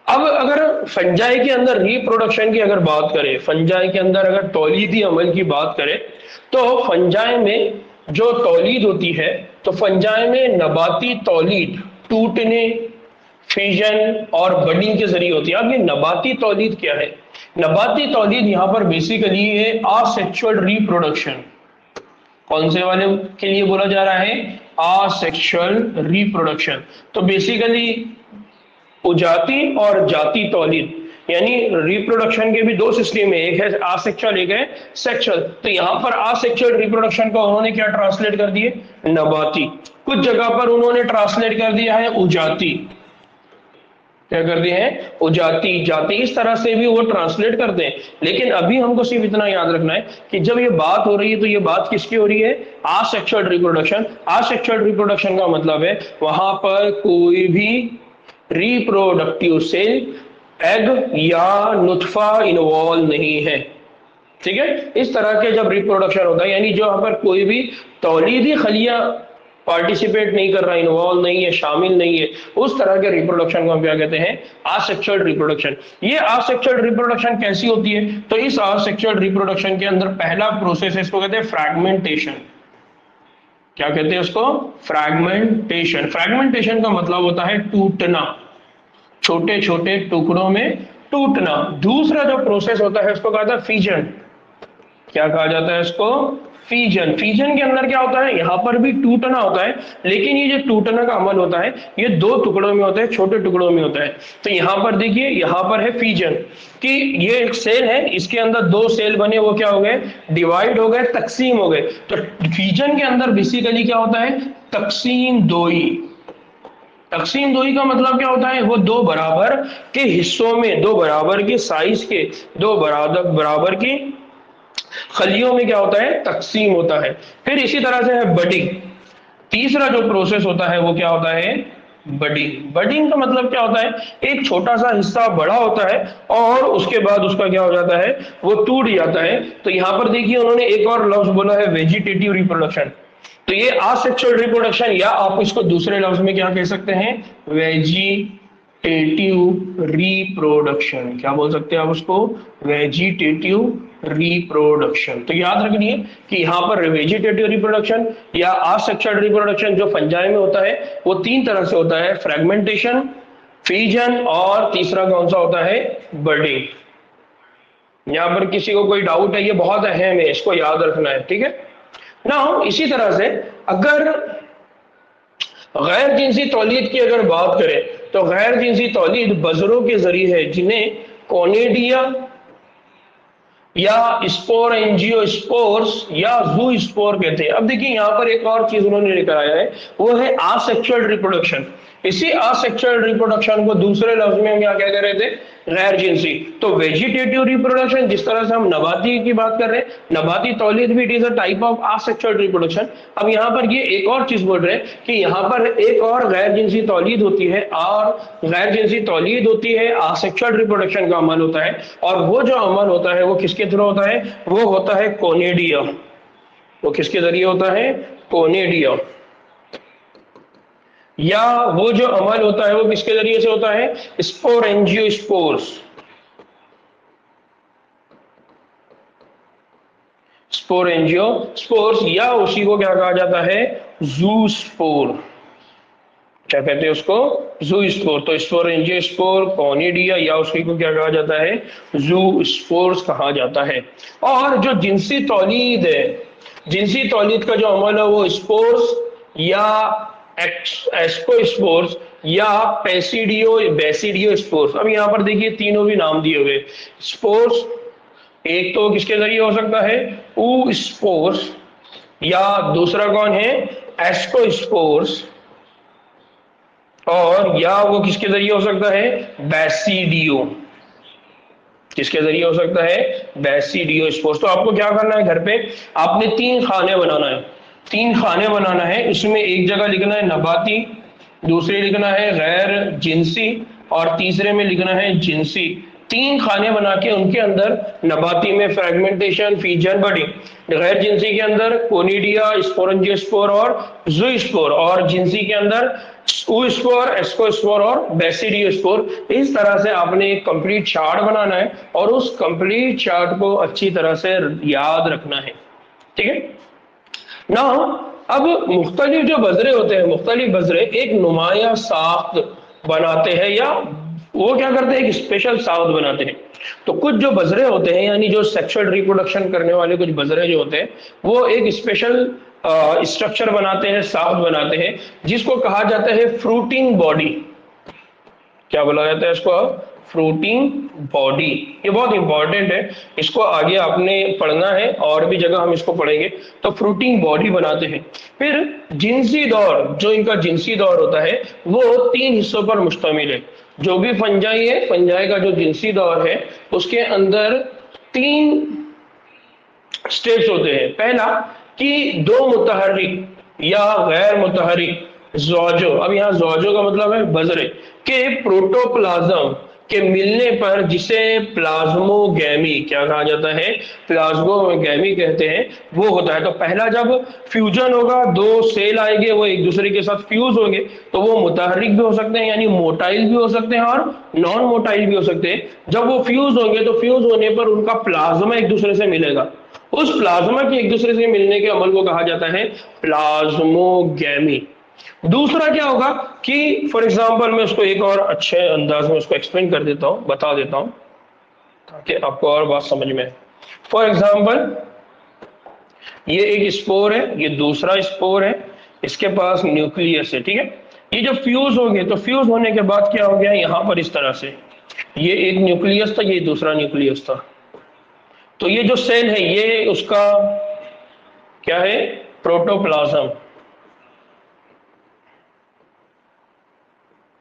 A: अब अगर फंजाई के अंदर रिप्रोडक्शन की अगर बात करें, फंजाई के अंदर अगर तौलीदी अमल की बात करें, तो फंजाई में जो तौलीद होती है, तो फंजाई में नबाती तौलीद टूटने, फिजन और बडिंग के जरिए होती है। अब ये नबाती तौलीद क्या है? नबाती तौलीद यहाँ पर बेसिकली है आसेक्सुअल रिप्रोडक्शन। कौन से वाले के लिए बोला जा रहा है? Asexual reproduction. तो बेसिकली उजाती और जाती तौलीद, यानी रिप्रोडक्शन के भी दो सिस्टम है, एक है आसेक्सुअल, एक है सेक्सुअल। तो यहाँ पर आसेक्सुअल रिप्रोडक्शन को उन्होंने क्या ट्रांसलेट कर दिए? नबाती। कुछ जगह पर उन्होंने ट्रांसलेट कर दिया है उजाती। क्या कर दिए हैं? उजाती, जाति, इस तरह से भी वो ट्रांसलेट करते हैं। लेकिन अभी हमको सिर्फ इतना याद रखना है कि जब ये बात हो रही है तो ये बात किसकी हो रही है? Asexual reproduction. आसेक्सुअल रिप्रोडक्शन का मतलब है वहां पर कोई भी रिप्रोडक्टिव सेल, एग या नुतफा इन्वॉल्व नहीं है। ठीक है। इस तरह के जब रिप्रोडक्शन होता है, यानी जो यहाँ पर कोई भी तौलीदी खलिया पार्टिसिपेट नहीं कर रहा, इन्वॉल्व नहीं है, शामिल नहीं है, उस तरह के रिप्रोडक्शन को हम क्या कहते हैं? Asexual reproduction. ये आसेक्सुअल रिप्रोडक्शन कैसी होती है? तो इस आसेक्सुअल रिप्रोडक्शन के अंदर पहला प्रोसेस है, इसको कहते हैं फ्रैगमेंटेशन। क्या कहते हैं उसको? फ्रैगमेंटेशन। फ्रैगमेंटेशन का मतलब होता है टूटना, छोटे छोटे टुकड़ों में टूटना। दूसरा जो प्रोसेस होता है उसको कहा जाता है फिजन। क्या कहा जाता है इसको? फीजन, फीजन के अंदर क्या होता है, यहाँ पर भी टूटना होता है, लेकिन ये जो टूटना का अमल होता है ये दो टुकड़ों में होता है, छोटे टुकड़ों में होता है। तो यहाँ पर देखिए, यहाँ पर है फीजन कि ये एक सेल है, इसके अंदर दो सेल बने, वो क्या हो गए, डिवाइड हो गए, तकसीम हो गए। तो फीजन के अंदर बेसिकली क्या होता है, तकसीम दोई। तकसीम दोई का मतलब क्या होता है, वो दो बराबर के हिस्सों में, दो बराबर के साइज के, दो बराबर बराबर की खलियों में क्या होता है, तकसीम होता है। फिर इसी तरह से है बडिंग। तीसरा जो प्रोसेस होता है वो क्या होता है, बडिंग। बडिंग का मतलब क्या होता है, एक छोटा सा हिस्सा बड़ा होता है और उसके बाद उसका क्या हो जाता है, वो टूट जाता है। तो यहाँ पर देखिए उन्होंने एक और लफ्ज बोला है, वेजिटेटिव रिप्रोडक्शन। तो ये असेक्सुअल रिप्रोडक्शन, या आप इसको दूसरे लफ्ज में क्या कह सकते हैं, वेजिटेटिव रिप्रोडक्शन। क्या बोल सकते हैं आप उसको, वेजिटेटिव रिप्रोडक्शन। तो याद रखिए कि यहाँ पर वेजिटेटिव रिप्रोडक्शन या असेक्सुअल रिप्रोडक्शन जो फंजाई में होता है वो तीन तरह से होता है, फ्रेगमेंटेशन, फीजन और तीसरा कौन सा होता है, बर्डिंग। यहाँ पर किसी को कोई डाउट है, ये बहुत अहम है, इसको याद रखना है, ठीक है ना। इसी तरह से अगर गैर जिनसी तौलीद की अगर बात करें तो गैर जिनसी तौलीद बजरों के जरिए है, जिन्हें कोनेडिया या स्पोर एंजियोस्पोर्स या जू स्पोर कहते हैं। अब देखिए यहाँ पर एक और चीज उन्होंने लेकर आया है, वो है असेक्सुअल रिप्रोडक्शन। इसी असेक्सुअल रिप्रोडक्शन को दूसरे लफ्ज में हम क्या कह रहे थे, गैर जिनसी। तो वेजिटेटिव रिप्रोडक्शन, जिस तरह से हम नबाती की बात कर रहे हैं, नबाती तौलीद भी it is a type of asexual reproduction. अब यहाँ पर ये एक और चीज बोल रहे हैं कि यहाँ पर एक और गैर जिनसी तौलीद होती है, और गैर जिनसी तौलीद होती है, असेक्सुअल रिप्रोडक्शन का अमल होता है, और वो जो अमल होता है वो किसके थ्रू होता है, वो होता है कोनेडिया। वो किसके जरिए होता है, कोनेडिया। या वो जो अमल होता है वो किसके जरिए से होता है, स्पोरेंजियोस्पोर्स। स्पोरेंजियोस्पोर्स, या उसी को क्या कहा जाता है, जूस्पोर। क्या कहते हैं उसको, जूस्पोर। तो स्पोरेंजियोस्पोर, कोनिडिया, या उसी को क्या कहा जाता है, जूस्पोर्स कहा जाता है। और जो जिनसी तौलीद है, जिनसी तौलीद का जो अमल है वो स्पोर्स या एस्कोस्पोर्स या बेसिडियो स्पोर्स। अब यहाँ पर देखिए तीनों भी नाम दिए हुए, स्पोर्स एक तो किसके जरिए हो सकता है, ऊ स्पोर्स, या दूसरा कौन है, एस्कोस्पोर्स, और या वो किसके जरिए हो सकता है, बेसिडियो। किसके जरिए हो सकता है, बेसिडियो स्पोर्स। तो आपको क्या करना है, घर पे आपने तीन खाने बनाना है, तीन खाने बनाना है। इसमें एक जगह लिखना है नबाती, दूसरे लिखना है गैर जिनसी, और तीसरे में लिखना है जिनसी। तीन खाने बना के उनके अंदर नबाती में फ्रेगमेंटेशन, फीजन, बडिंग, गैर जिनसी के अंदर कोनिडिया, स्पोरेंजियोस्पोर और जूस्पोर, और जिनसी के अंदर स्पोर, एस्कोस्पोर और बेसिडियोस्पोर। इस तरह से आपने एक कंप्लीट चार्ट बनाना है और उस कंप्लीट चार्ट को अच्छी तरह से याद रखना है, ठीक है ना। अब मुख्तलिफ जो बजरे होते हैं, मुख्तलिफ बजरे एक नुमाया साख्त बनाते हैं, या वो क्या करते हैं, एक स्पेशल साख्त बनाते हैं। तो कुछ जो बजरे होते हैं, यानी जो सेक्सुअल रिप्रोडक्शन करने वाले कुछ बजरे जो होते हैं, वो एक स्पेशल स्ट्रक्चर बनाते हैं, साख्त बनाते हैं, जिसको कहा जाता है फ्रूटिंग बॉडी। क्या बोला जाता है इसको, फ्रूटिंग बॉडी। ये बहुत इंपॉर्टेंट है, इसको आगे आपने पढ़ना है, और भी जगह हम इसको पढ़ेंगे। तो फ्रूटिंग बॉडी बनाते हैं। फिर जिनसी दौर, जो इनका जिनसी दौर होता है वो तीन हिस्सों पर मुश्तमिल है। जो भी फंजाई है, फंजाई का जो जिनसी दौर है उसके अंदर तीन स्टेप्स होते हैं। पहला कि दो मुतहर्रिक या गैर मुतहर्रिक ज़ौजो, अब यहाँ ज़ौजो का मतलब है बजरे के प्रोटोप्लाज्म के मिलने पर, जिसे प्लाज्मोगैमी क्या कहा जाता है, प्लाज्मोगैमी कहते हैं, वो होता है। तो पहला जब फ्यूजन होगा, दो सेल आएंगे, वो एक दूसरे के साथ फ्यूज होंगे, तो वो मुतहर्रिक भी हो सकते हैं, यानी मोटाइल भी हो सकते हैं और नॉन मोटाइल भी हो सकते हैं। जब वो फ्यूज होंगे तो फ्यूज होने पर उनका प्लाज्मा एक दूसरे से मिलेगा, उस प्लाज्मा के एक दूसरे से मिलने के अमल को कहा जाता है प्लाज्मोगैमी। दूसरा क्या होगा कि फॉर एग्जांपल मैं उसको एक और अच्छे अंदाज में उसको एक्सप्लेन कर देता हूं, बता देता हूं, ताकि आपको और बात समझ में। फॉर एग्जांपल ये एक स्पोर है, ये दूसरा स्पोर है, इसके पास न्यूक्लियस है, ठीक है। ये जब फ्यूज हो गए तो फ्यूज होने के बाद क्या हो गया, यहां पर इस तरह से ये एक न्यूक्लियस था, ये दूसरा न्यूक्लियस था। तो ये जो सेल है ये उसका क्या है, प्रोटोप्लाज्म,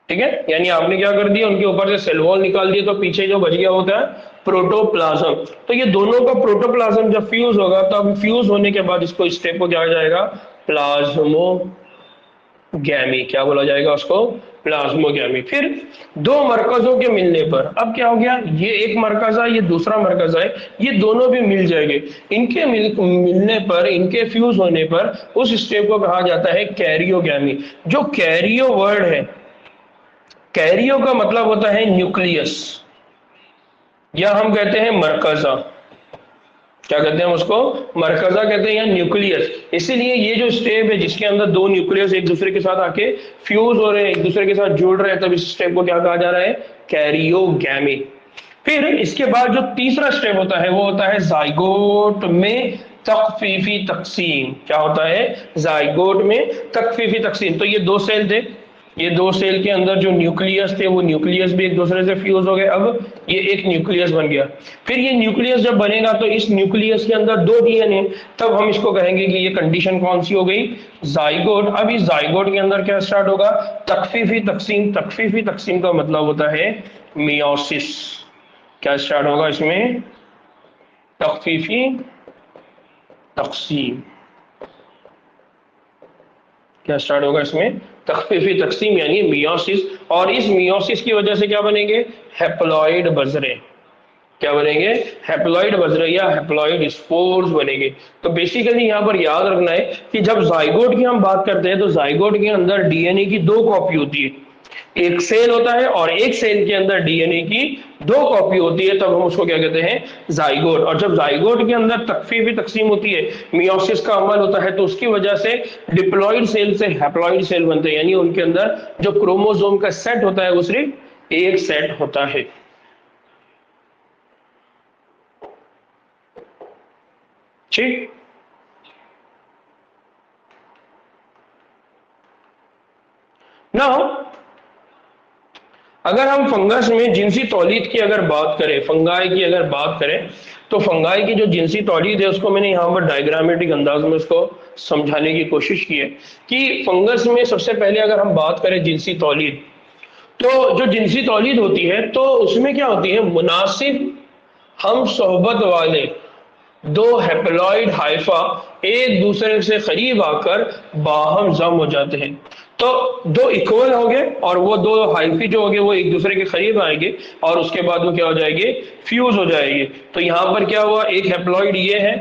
A: ठीक है। यानी आपने क्या कर दिया, उनके ऊपर से सेल वॉल निकाल दिया, तो पीछे जो बच गया होता है प्रोटोप्लाज्म। तो ये दोनों का प्रोटोप्लाज्म जब फ्यूज होगा, तब फ्यूज होने के बाद इसको स्टेप को क्या आ जाएगा, प्लाज्मोगैमी, क्या बोला जाएगा उसको, प्लाज्मोगैमी। फिर दो मरकजों के मिलने पर अब क्या हो गया, ये एक मरकज है, ये दूसरा मरकज है, ये दोनों भी मिल जाएंगे। इनके मिलने पर, इनके फ्यूज होने पर उस स्टेप को कहा जाता है कैरियोगैमी। जो कैरियो वर्ड है, कैरियो का मतलब होता है न्यूक्लियस, या हम कहते हैं मरकजा, क्या कहते हैं उसको, मरकजा कहते हैं या न्यूक्लियस। इसीलिए ये जो स्टेप है जिसके अंदर दो न्यूक्लियस एक दूसरे के साथ आके फ्यूज हो रहे हैं, एक दूसरे के साथ जुड़ रहे हैं, तब इस स्टेप को क्या कहा जा रहा है, कैरियोगैमी। फिर इसके बाद जो तीसरा स्टेप होता है वो होता है जाइगोट में तकफीफी तकसीम। क्या होता है, जाइगोट में तकफीफी तकसीम। तो ये दो सेल थे, ये दो सेल के अंदर जो न्यूक्लियस थे वो न्यूक्लियस भी एक दूसरे से फ्यूज हो गए, अब ये एक न्यूक्लियस बन गया। फिर ये न्यूक्लियस जब बनेगा तो इस न्यूक्लियस के अंदर दो डीएनए, तब हम इसको कहेंगे कि ये कंडीशन कौन सी हो गई, जाइगोट। अब इस जाइगोट के अंदर क्या स्टार्ट होगा, तकफीफी तकसीम। तकफीफी तकसीम का मतलब होता है मियोसिस। क्या स्टार्ट होगा इसमें, तकफीफी तकसीम। क्या स्टार्ट होगा इसमें, तख्फीफी तकसीम यानी मियोसिस। और इस मियोसिस की वजह से क्या बनेंगे, हैप्लॉइड बजरे। क्या बनेंगे, हैप्लॉइड बजरे या हैप्लॉइड स्पोर्स बनेंगे। तो बेसिकली यहाँ पर याद रखना है कि जब जाइगोट की हम बात करते हैं तो जाइगोट के अंदर डीएनए की दो कॉपी होती है, एक सेल होता है और एक सेल के अंदर डीएनए की दो कॉपी होती है, तब हम उसको क्या कहते हैं, जाइगोट। और जब जाइगोट के अंदर तकफीफी तकसीम होती है, मियोसिस का अमल होता है, तो उसकी वजह से डिप्लॉइड सेल से हैप्लॉइड सेल बनते हैं, यानी उनके अंदर जो क्रोमोसोम का सेट होता है वो सिर्फ एक सेट होता है। ठीक, नाउ अगर हम फंगस में जिनसी तौलीद की अगर बात करें, फंगाई की अगर बात करें, तो फंगाई की जो जिनसी तौलीद है उसको मैंने यहाँ पर डायग्रामेटिक अंदाज में उसको समझाने की कोशिश की है कि फंगस में सबसे पहले अगर हम बात करें जिनसी तौलीद, तो जो जिनसी तौलीद होती है तो उसमें क्या होती है, मुनासिब हम सोहबत वाले दो हैप्लॉइड हाइफा एक दूसरे से करीब आकर बाहम जम हो जाते हैं। तो दो इक्वल हो गए और वो दो हाइफी जो हो गए वो एक दूसरे के करीब आएंगे और उसके बाद वो क्या हो जाएंगे, फ्यूज हो जाएंगे। तो यहाँ पर क्या हुआ, एक हैप्लॉइड ये है,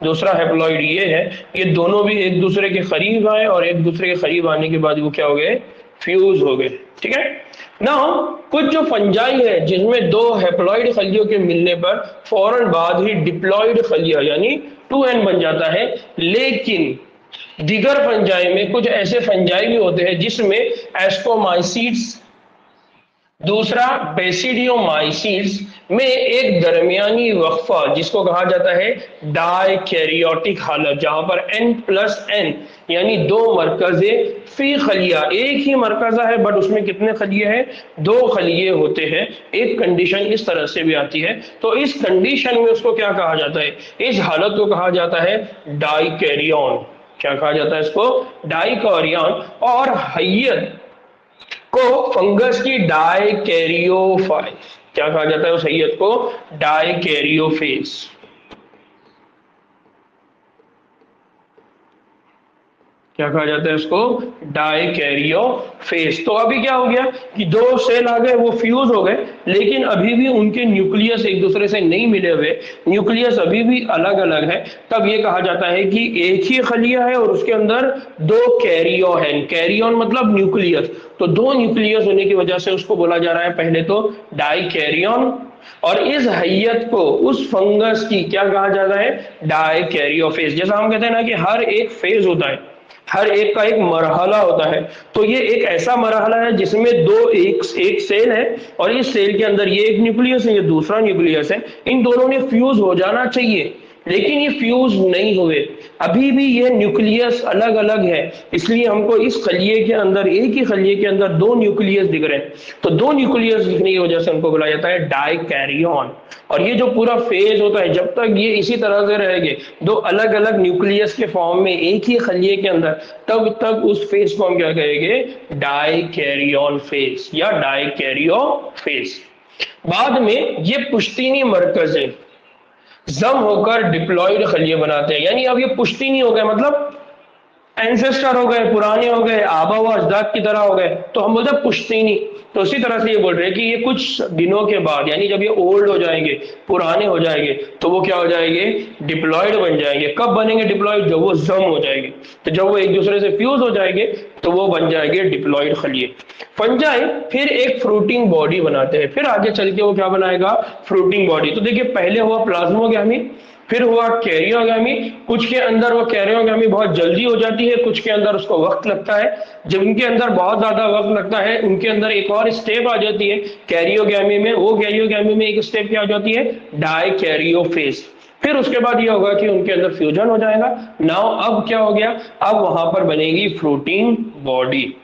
A: दूसरा हैप्लॉइड ये है, ये दोनों भी एक दूसरे के करीब आए और एक दूसरे के करीब आने के बाद वो क्या हो गए, फ्यूज हो गए। ठीक है ना। कुछ जो फंजाई है जिसमें दो हैप्लॉइड खलियों के मिलने पर फौरन बाद ही डिप्लॉइड खलिया यानी 2n बन जाता है, लेकिन दीगर फंजाई में कुछ ऐसे फंजाई भी होते हैं जिसमें एस्कोमाइसीड्स, दूसरा बेसिडियोमाइसीड्स में एक दरमियानी वक्फा जिसको कहा जाता है डाइकैरियोटिक हालत, जहां पर n+n यानी दो मरकजे फी खलिया, एक ही मरकजा है बट उसमें कितने खलिए हैं, दो खलिए होते हैं। एक कंडीशन इस तरह से भी आती है, तो इस कंडीशन में उसको क्या कहा जाता है, इस हालत को कहा जाता है डाइकैरियन। क्या कहा जाता है इसको, डाइकैरियन। और हैयत को फंगस की डाइकैरियोफाइट, क्या कहा जाता है उस हैयत को, डाइकैरियोफेज। क्या कहा जाता है इसको, डाइकैरियोफेज। तो अभी क्या हो गया कि दो सेल आ गए, वो फ्यूज हो गए, लेकिन अभी भी उनके न्यूक्लियस एक दूसरे से नहीं मिले हुए, न्यूक्लियस अभी भी अलग अलग है। तब ये कहा जाता है कि एक ही खलिया है और उसके अंदर दो कैरियो है। कैरियन मतलब न्यूक्लियस, तो दो न्यूक्लियस होने की वजह से उसको बोला जा रहा है पहले तो डाइकैरियन। और इस हैयत को उस फंगस की क्या कहा जाता है, डाइकैरियोफेज। जैसा हम कहते हैं ना कि हर एक फेज होता है, हर एक का एक मरहला होता है, तो ये एक ऐसा मरहला है जिसमें दो एक सेल है और इस सेल के अंदर ये एक न्यूक्लियस है, ये दूसरा न्यूक्लियस है, इन दोनों ने फ्यूज हो जाना चाहिए, लेकिन ये फ्यूज नहीं हुए, अभी भी ये न्यूक्लियस अलग अलग है। इसलिए हमको इस खलिए के अंदर, एक ही खलिए के अंदर दो न्यूक्लियस दिख रहे हैं। तो दो न्यूक्लियस दिखने की वजह से उनको बुलाया जाता है डाइकैरियन। और ये जो पूरा फेज होता है, जब तक ये इसी तरह से रहेंगे, दो अलग अलग न्यूक्लियस के फॉर्म में एक ही खलिए के अंदर, तब तक उस फेज को हम क्या कहेंगे? डाइकैरियन फेज या डाइकैरियो फेज। बाद में ये पुश्तैनी मरकज है, जम होकर डिप्लॉयड खलिए बनाते हैं। यानी अब ये पुश्तैनी हो गए, मतलब एंसेस्टर हो गए, पुराने हो गए, आबा व अजदाद की तरह हो गए, तो हम बोलते हैं पुश्तैनी। तो उसी तरह से ये बोल रहे हैं कि ये कुछ दिनों के बाद, यानी जब ये ओल्ड हो जाएंगे, पुराने हो जाएंगे, तो वो क्या हो जाएंगे? डिप्लॉयड बन जाएंगे। कब बनेंगे डिप्लॉयड? जब वो जम हो जाएंगे। तो जब वो एक दूसरे से फ्यूज हो जाएंगे तो वो बन जाएंगे डिप्लॉयड खलिए। फंजाई फिर एक फ्रूटिंग बॉडी बनाते हैं, फिर आगे चल के वो क्या बनाएगा? Fruiting body. तो देखिए, पहले हुआ प्लाज्मोगामी, फिर हुआ कैरियोगामी। कुछ के अंदर वो कैरियोगामी बहुत जल्दी हो जाती है, कुछ के अंदर उसको वक्त लगता है। जब इनके अंदर बहुत ज्यादा वक्त लगता है, उनके अंदर एक और स्टेप आ जाती है कैरियोगामी में। वो कैरियोगामी में एक स्टेप क्या आ जाती है? डाइकैरियोफेज। फिर उसके बाद ये होगा कि उनके अंदर फ्यूजन हो जाएगा। नाउ अब क्या हो गया? अब वहां पर बनेगी फ्रूटिंग बॉडी,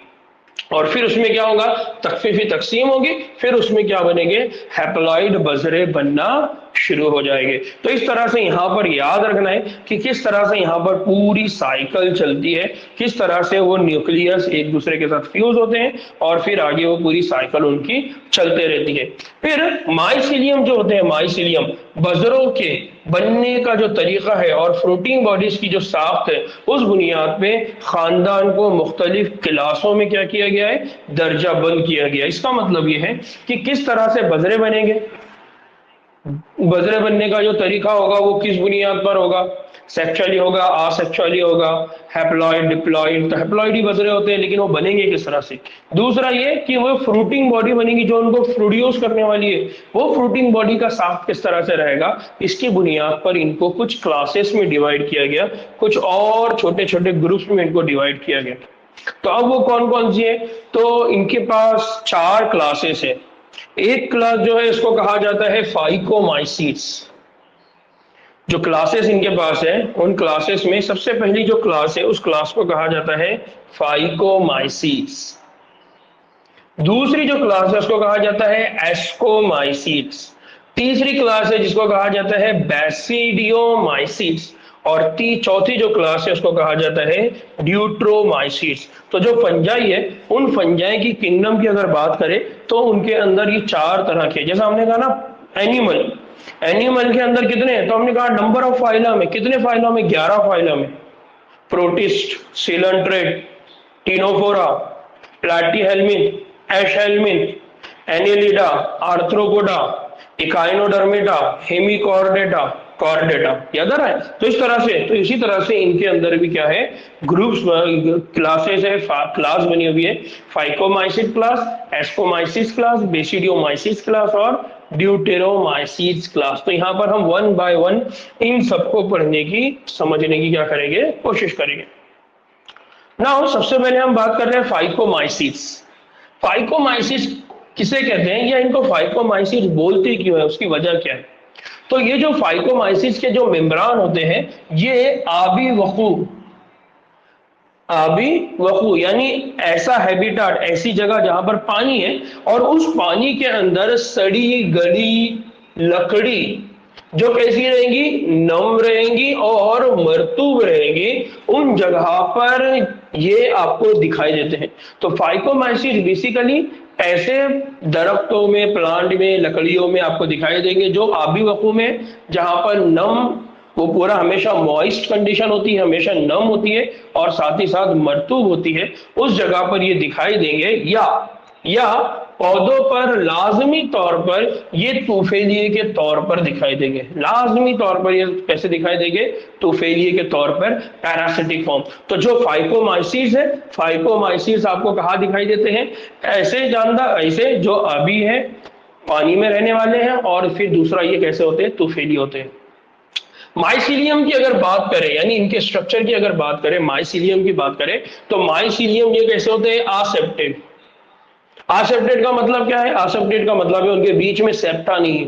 A: और फिर उसमें क्या होगा? तख्फीफी तकसीम होगी। फिर उसमें क्या बनेंगे? हैप्लॉइड बजरे बनना शुरू हो जाएंगे। तो इस तरह से यहां पर याद रखना है कि किस तरह से यहां पर पूरी साइकिल चलती है, किस तरह से वो न्यूक्लियस एक दूसरे के साथ फ्यूज होते हैं और फिर आगे वो पूरी साइकिल उनकी चलते रहती है। फिर माइसीलियम जो होते हैं, माइसीलियम बजरों के बनने का जो तरीका है और फ्रूटिंग बॉडीज की जो साख्त है, उस बुनियाद पे खानदान को मुख्तलिफ क्लासों में क्या किया गया है? दर्जा बंद किया गया। इसका मतलब ये है कि किस तरह से बजरे बनेंगे, बजरे बनने का जो तरीका होगा वो किस बुनियाद पर होगा? सेक्सुअली होगा, असेक्सुअली होगा, हैप्लॉइड, डिप्लॉइड। तो हैप्लॉइड ही बजरे होते हैं, लेकिन वो बनेंगे किस तरह से? दूसरा ये कि वो फ्रूटिंग बॉडी बनेगी जो उनको प्रोड्यूस करने वाली है, वो फ्रूटिंग बॉडी का साख्त किस तरह से रहेगा? इसकी बुनियाद पर इनको कुछ क्लासेस में डिवाइड किया गया, कुछ और छोटे छोटे ग्रुप्स में इनको डिवाइड किया गया। तो अब वो कौन कौन सी है? तो इनके पास 4 क्लासेस है। एक क्लास जो है इसको कहा जाता है फाइकोमाइसीट्स। जो क्लासेस इनके पास है, उन क्लासेस में सबसे पहली जो क्लास है, उस क्लास को कहा जाता है फाइकोमाइसीट्स। दूसरी जो क्लास है उसको कहा जाता है एस्कोमाइसीट्स। तीसरी क्लास है जिसको कहा जाता है बैसिडियोमाइसीट्स। और चौथी जो क्लास है उसको कहा जाता है ड्यूट्रोमाइसीट्स। तो जो फंजाई है, उन फंजाई की किंगडम की अगर बात करें तो उनके अंदर ये 4 तरह के, जैसा हमने कहा ना एनिमल, एनिमल के अंदर कितने हैं? तो हमने कहा नंबर ऑफ फाइलम में, कितने फाइलम में? 11 फाइलम में। Protist, coelenterate, ctenophora, platyhelminthes, aschelminthes, annelida, arthropoda, echinodermata, hemichordata, chordata. याद आ रहा है? तो इस तरह से, तो इसी तरह से इनके अंदर भी क्या है? ग्रुप्स, क्लासेस है, क्लास बनी हुई है। फाइकोमाइसिस क्लास, एस्कोमाइसिस क्लास, बेसिडियोमाइसिस क्लास और ड्यूटेरोमाइसिस क्लास। तो यहाँ पर हम 1 बाय 1 इन सबको पढ़ने की, समझने की क्या करेंगे? कोशिश करेंगे। नाउ सबसे पहले हम बात कर रहे हैं फाइकोमाइसिस। फाइकोमाइसिस किसे कहते हैं या इनको फाइकोमाइसिस बोलते क्यों है, उसकी वजह क्या है? तो ये जो फाइकोमाइसिस के जो मेम्ब्रान होते हैं, ये आबी वकू यानी ऐसा हैबिटाट, ऐसी जगह जहां पर पानी है और उस पानी के अंदर सड़ी गली लकड़ी जो कैसी रहेंगी? नम रहेंगी और मरतूब रहेंगी, उन जगह पर ये आपको दिखाई देते हैं। तो फाइकोमाइसिस बेसिकली ऐसे दरख्तों में, प्लांट में, लकड़ियों में आपको दिखाई देंगे जो आबी वकू में, जहां पर नम, वो पूरा हमेशा मॉइस्ट कंडीशन होती है, हमेशा नम होती है और साथ ही साथ मरतूब होती है, उस जगह पर ये दिखाई देंगे। या पौधों पर लाजमी तौर पर ये तूफेलिए के तौर पर दिखाई देंगे। लाजमी तौर पर ये कैसे दिखाई देंगे? तूफेलिए के तौर पर, पैरासिटिक फॉर्म। तो जो फाइकोमाइसिस है, फाइकोमाइसिस आपको कहाँ दिखाई देते हैं? ऐसे जानदार, ऐसे जो अभी है, पानी में रहने वाले हैं, और फिर दूसरा ये कैसे होते हैं? तूफेली होते हैं। माइसीलियम की अगर बात करें, यानी इनके स्ट्रक्चर की अगर बात करें, माइसीलियम की बात करें, तो माइसीलियम ये कैसे होते हैं? आसेप्टेड। आसेप्टेड का मतलब क्या है? आसेप्टेड का मतलब है उनके बीच में सेप्टा नहीं है,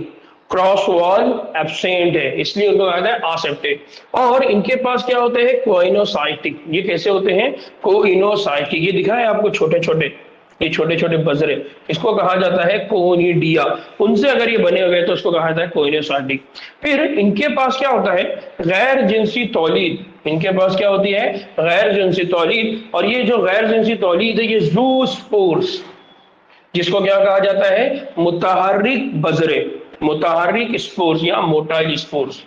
A: क्रॉस वॉल एब्सेंट है, इसलिए उनको कहता है असेप्टेड। और इनके पास क्या होते हैं, कोइनोसाइटिक। ये कैसे होते हैं, कोइनोसाइटिक। ये दिखा है आपको छोटे छोटे, ये छोटे छोटे बजरे, इसको कहा जाता है कोनिडिया। उनसे अगर ये बने हुए तो इसको कहा जाता है कोइनोसाइटिक। फिर इनके पास क्या होता है, गैर जिनसी तौलीद। इनके पास क्या होती है, गैर जिनसी तौलीद। और ये जो गैर जिनसी तौलीद है, ये ज़ूस्पोर्स, जिसको क्या कहा जाता है, मुतहर्रिक बजरे, मुतहर्रिक स्पोर्स या मोटाइल स्पोर्स।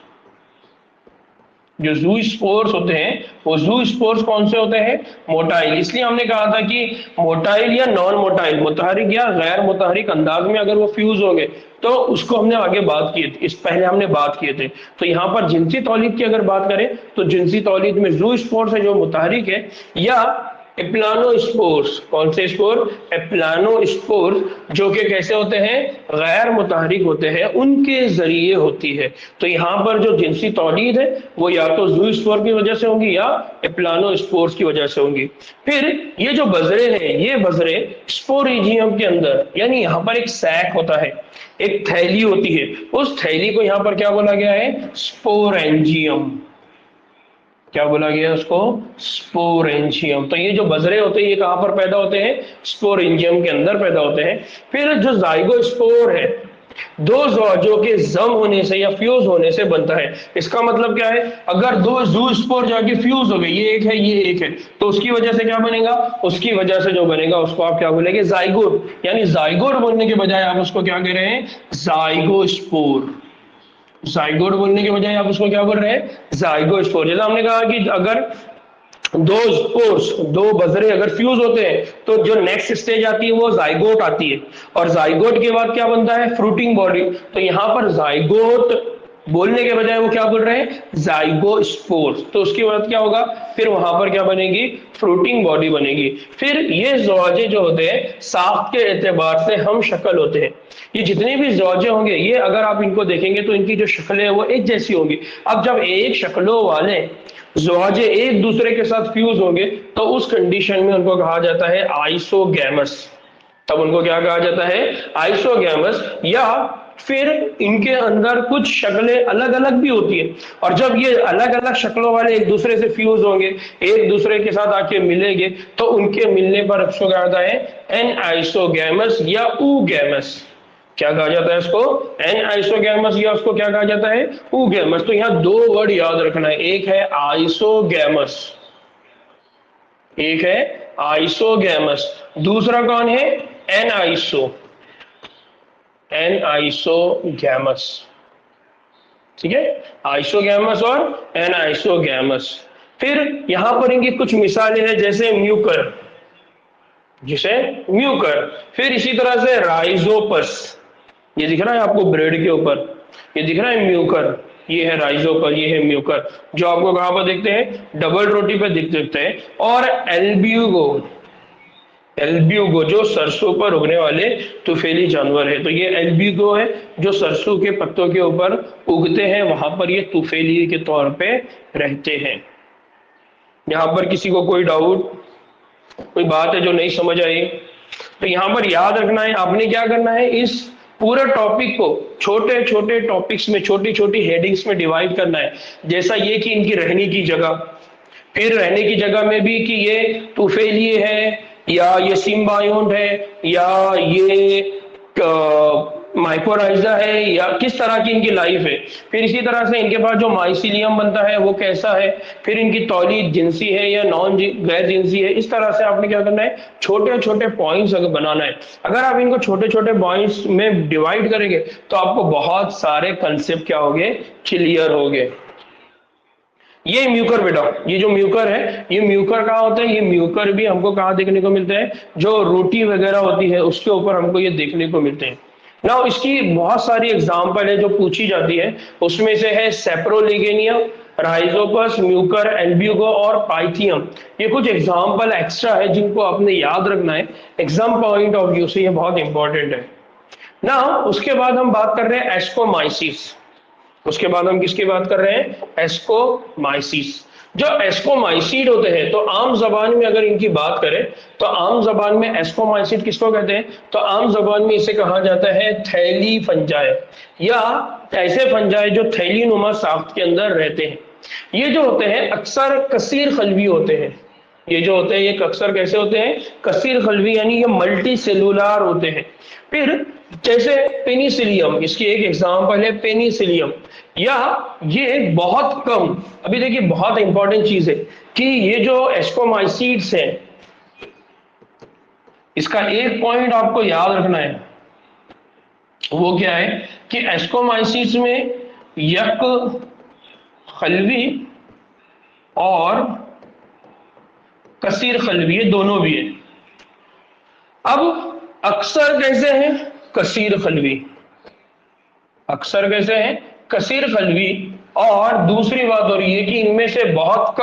A: जो जू स्पोर्स होते हैं वो जू स्पोर्स कौन से होते हैं, मोटाइल। इसलिए हमने कहा था कि मोटाइल या नॉन मोटाइल, मुतहरिक या गैर मुतहरिक अंदाज में अगर वो फ्यूज होंगे तो उसको हमने आगे बात की थी, इस पहले हमने बात किए थे। तो यहाँ पर जिनसी तौलीद की अगर बात करें तो जिनसी तौलीद में जू स्पोर्स है जो मुतहरिक है, या एप्लानोस्पोर्स। कौन से स्पोर, एप्लानोस्पोर्स, जो कि कैसे होते हैं, गैर मुतहरिक होते हैं, उनके जरिए होती है। तो यहाँ पर जो जिनसी तौलीद है वो या तो जू स्पोर की वजह से होंगी या एप्लानोस्पोर्स की वजह से होंगी। फिर ये जो बजरे हैं, ये बजरे स्पोरिजियम के अंदर, यानी यहाँ पर एक सैक होता है, एक थैली होती है, उस थैली को यहाँ पर क्या बोला गया है, स्पोरेंजियम। क्या बोला गया उसको, स्पोरेंजियम। तो ये जो बजरे होते हैं ये कहां पर पैदा होते हैं, स्पोरेंजियम के अंदर पैदा होते हैं। फिर जो जाइगोस्पोर है, दो ज़ौजों के जम होने से या फ्यूज होने से बनता है। इसका मतलब क्या है, अगर दो ज़ूस्पोर जाके फ्यूज हो गए, ये एक है ये एक है, तो उसकी वजह से क्या बनेगा, उसकी वजह से जो बनेगा उसको आप क्या बोलेंगे, जाइगोट। यानी जाइगोट बोलने के बजाय आप उसको क्या कह रहे हैं, जाइगोस्पोर। जाइगोट बोलने के बजाय आप उसको क्या बोल रहे हैं, जाइगोस्पोर। जैसा हमने कहा कि अगर दो स्पोर्स, दो बजरे अगर फ्यूज होते हैं तो जो नेक्स्ट स्टेज आती है वो जाइगोट आती है, और जाइगोट के बाद क्या बनता है, फ्रूटिंग बॉडी। तो यहां पर जाइगोट बोलने के बजाय वो क्या बोल रहे हैं, जाइगोस्पोर्स। तो उसके बाद क्या होगा, फिर वहां पर क्या बनेगी, फ्रूटिंग बॉडी बनेगी। फिर ये ज़ौजे जो होते हैं साख्त के एतबार से हम शक्ल होते हैं। ये जितने भी ज़ौजे होंगे, ये अगर आप इनको देखेंगे तो इनकी जो शक्लें है वो एक जैसी होंगी। अब जब एक शक्लों वाले ज़ौजे एक दूसरे के साथ फ्यूज होंगे तो उस कंडीशन में उनको कहा जाता है आइसोगैमस। तब उनको क्या कहा जाता है, आइसोगैमस। या फिर इनके अंदर कुछ शक्लें अलग अलग भी होती है, और जब ये अलग अलग शक्लों वाले एक दूसरे से फ्यूज होंगे, एक दूसरे के साथ आके मिलेंगे, तो उनके मिलने पर उसको क्या होता है, एन आइसोगैमस या ऊगैमस। क्या कहा जाता है इसको, एन आइसोगैमस, या उसको क्या कहा जाता है, ऊगैमस। तो यहाँ दो वर्ड याद रखना है, एक है आइसोगैमस, एक है आइसोगैमस, दूसरा कौन है, एन आइसो, एन आइसोगैमस। ठीक है, आइसोगैमस और एन आइसोगैमस। फिर यहां पर इनकी कुछ मिसालें हैं, जैसे म्यूकर, जिसे म्यूकर। फिर इसी तरह से राइजोपस, ये दिख रहा है आपको ब्रेड के ऊपर, ये दिख रहा है म्यूकर, ये है राइजोपस, ये है म्यूकर, जो आपको कहां पर दिखते हैं, डबल रोटी पे दिखते हैं। और एल्ब्यूगो, एल्ब्यूगो जो सरसों पर उगने वाले तुफेली जानवर है। तो ये एल्ब्यूगो है जो सरसों के पत्तों के ऊपर उगते हैं, वहां पर ये तुफेली के तौर पे रहते हैं। यहाँ पर किसी को कोई डाउट, कोई बात है जो नहीं समझ आई, तो यहाँ पर याद रखना है, आपने क्या करना है, इस पूरे टॉपिक को छोटे छोटे टॉपिक्स में, छोटी छोटी हेडिंग्स में डिवाइड करना है। जैसा ये कि इनकी रहने की जगह, फिर रहने की जगह में भी कि ये तुफेलिए है या ये सिम्बायोंट है या ये माइकोराइजा है, या किस तरह की इनकी लाइफ है। फिर इसी तरह से इनके पास जो माइसिलियम बनता है वो कैसा है, फिर इनकी तौलीद जिनसी है या नॉन गैर जिनसी है। इस तरह से आपने क्या करना है, छोटे छोटे पॉइंट्स अगर बनाना है। अगर आप इनको छोटे छोटे पॉइंट्स में डिवाइड करेंगे तो आपको बहुत सारे कंसेप्ट क्या होंगे, क्लियर होंगे। ये म्यूकर बेटा, ये जो म्यूकर है, ये म्यूकर कहाँ होता है, ये म्यूकर भी हमको कहाँ देखने को मिलते हैं, जो रोटी वगैरह होती है उसके ऊपर हमको ये देखने को मिलते हैं ना। इसकी बहुत सारी एग्जांपल है जो पूछी जाती है, उसमें से है सेप्रोलिगेनिया, राइजोपस, म्यूकर, एल्ब्यूगो और पाइथियम। ये कुछ एग्जाम्पल एक्स्ट्रा है जिनको आपने याद रखना है, एग्जाम पॉइंट ऑफ व्यू से ये बहुत इंपॉर्टेंट है ना। उसके बाद हम बात कर रहे हैं एस्कोमाइसिस। उसके बाद हम किसकी बात कर रहे हैं, एस्कोमाइसिस। जो एस्कोमाइसीड होते हैं, तो आम जबान में अगर इनकी बात करें तो आम जबान में एस्कोमाइसीड किसको कहते हैं? तो आम जबान में इसे कहा जाता है थैली फंजाई, या ऐसे फंजाई जो थैली नुमा साख्त के अंदर रहते हैं। ये जो होते हैं अक्सर कसीर खलवी होते हैं। ये जो होते हैं ये अक्सर कैसे होते हैं? कसीर खलवी, यानी ये मल्टी सेलुलर होते हैं। फिर जैसे पेनिसिलियम, इसकी एक एग्जांपल है पेनिसिलियम, या ये बहुत कम, अभी देखिए बहुत इंपॉर्टेंट चीज है कि ये जो एस्कोमाइसीड्स हैं, इसका एक पॉइंट आपको याद रखना है, वो क्या है कि एस्कोमाइसीड्स में यक खलवी और कसीर खलवी, ये दोनों भी है। अब अक्सर कैसे हैं? कसीर खलवी। अक्सर कैसे हैं? कसीर खलवी। और दूसरी बात हो रही है कि इनमें से बहुत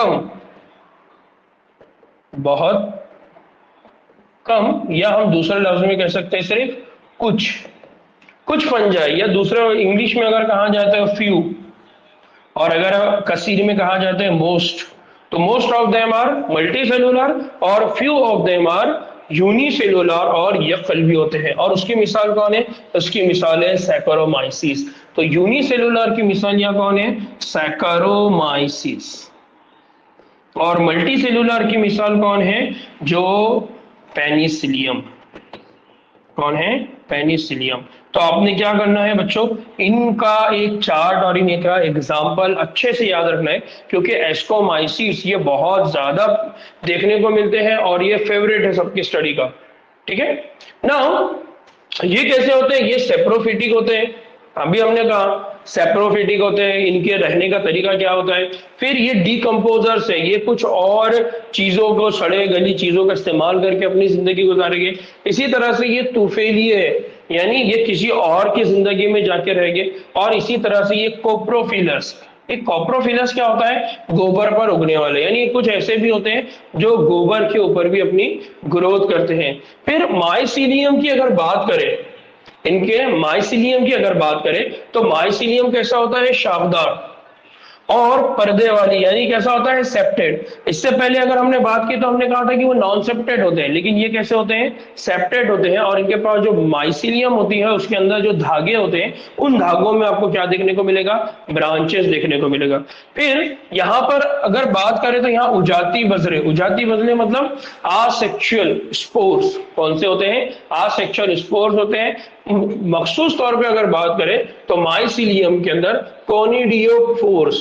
A: कम, या हम दूसरे लफ्ज में कह सकते हैं सिर्फ कुछ फंजाई, या दूसरे इंग्लिश में अगर कहा जाता है फ्यू, और अगर कसीर में कहा जाता है मोस्ट, तो most of them are multi cellular और few of them are unicellular और यकल्वी होते हैं। और उसकी मिसाल कौन है? उसकी मिसाल है सैकरोमाइसिस। तो यूनिसेलुलर की मिसाल यहाँ कौन है? सैकरोमाइसिस। और मल्टी सेलुलर की मिसाल कौन है? जो पेनिसिलियम। कौन है? पेनिसिलियम। तो आपने क्या करना है बच्चों, इनका एक चार्ट और इनका एग्जाम्पल अच्छे से याद रखना है, क्योंकि एस्कोमाइसिस ये बहुत ज्यादा देखने को मिलते हैं और ये फेवरेट है सबकी स्टडी का। ठीक है ना? ये कैसे होते हैं? ये सेप्रोफिटिक होते हैं, अभी हमने कहा सेप्रोफिटिक होते हैं। इनके रहने का तरीका क्या होता है? फिर ये डीकम्पोजर्स है, ये कुछ और चीजों को, सड़े गली चीजों का इस्तेमाल करके अपनी जिंदगी गुजारेंगे। इसी तरह से ये तूफेलिए है, यानी ये किसी और की जिंदगी में जाके रहेंगे। और इसी तरह से ये कोप्रोफिलस, एक कोप्रोफिलस क्या होता है? गोबर पर उगने वाले, यानी कुछ ऐसे भी होते हैं जो गोबर के ऊपर भी अपनी ग्रोथ करते हैं। फिर माइसीलियम की अगर बात करें, इनके माइसीलियम की अगर बात करें तो माइसीलियम कैसा होता है? शाखदार और पर्दे वाली, यानी कैसा होता है? सेप्टेड। इससे पहले अगर हमने बात की तो हमने कहा था कि वो नॉन सेप्टेड होते हैं, लेकिन ये कैसे होते हैं? सेप्टेड होते हैं। और इनके पास जो माइसीलियम होती है उसके अंदर जो धागे होते हैं, उन धागों में आपको क्या देखने को मिलेगा? ब्रांचेस देखने को मिलेगा। फिर यहाँ पर अगर बात करें तो यहाँ उजाती बजरे, उजाती बजरे मतलब आसेक्सुअल स्पोर्स। कौन से होते हैं? आसेक्सुअल स्पोर्स होते हैं। मखसूस तौर पे अगर बात करें तो माइसीलियम के अंदर कोनिडियोफोर्स,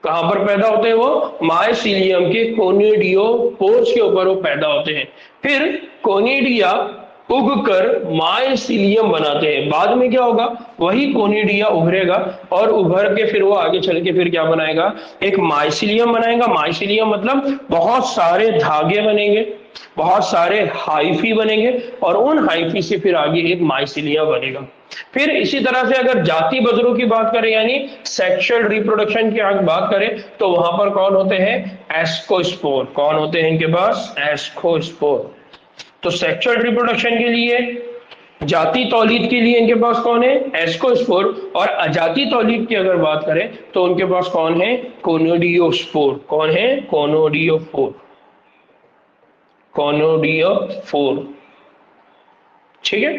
A: कहां पर पैदा होते हैं? वो माइसीलियम के कोनिडियोफोर्स के ऊपर वो पैदा होते हैं। फिर कोनिडिया उगकर माइसीलियम बनाते हैं। बाद में क्या होगा? वही कोनिडिया उभरेगा और उभर के फिर वो आगे चल के फिर क्या बनाएगा? एक माइसीलियम बनाएगा। माइसीलियम मतलब बहुत सारे धागे बनेंगे, बहुत सारे हाइफी बनेंगे, और उन हाइफी से फिर आगे एक माइसीलिया बनेगा। फिर इसी तरह से अगर जाति बजरों की बात करें, यानी सेक्सुअल रिप्रोडक्शन की अगर बात करें, तो वहां पर कौन होते हैं? एस्कोस्पोर। कौन होते हैं इनके पास? एस्कोस्पोर। तो सेक्सुअल रिप्रोडक्शन के लिए, जाति तौलीद के लिए इनके पास कौन है? एस्कोस्पोर। और अजाति तौलीद की अगर बात करें तो उनके पास कौन है? कोनोडियोस्पोर। कौन है? कोनोडियोफोर। कोनोडियोफोर। ठीक है।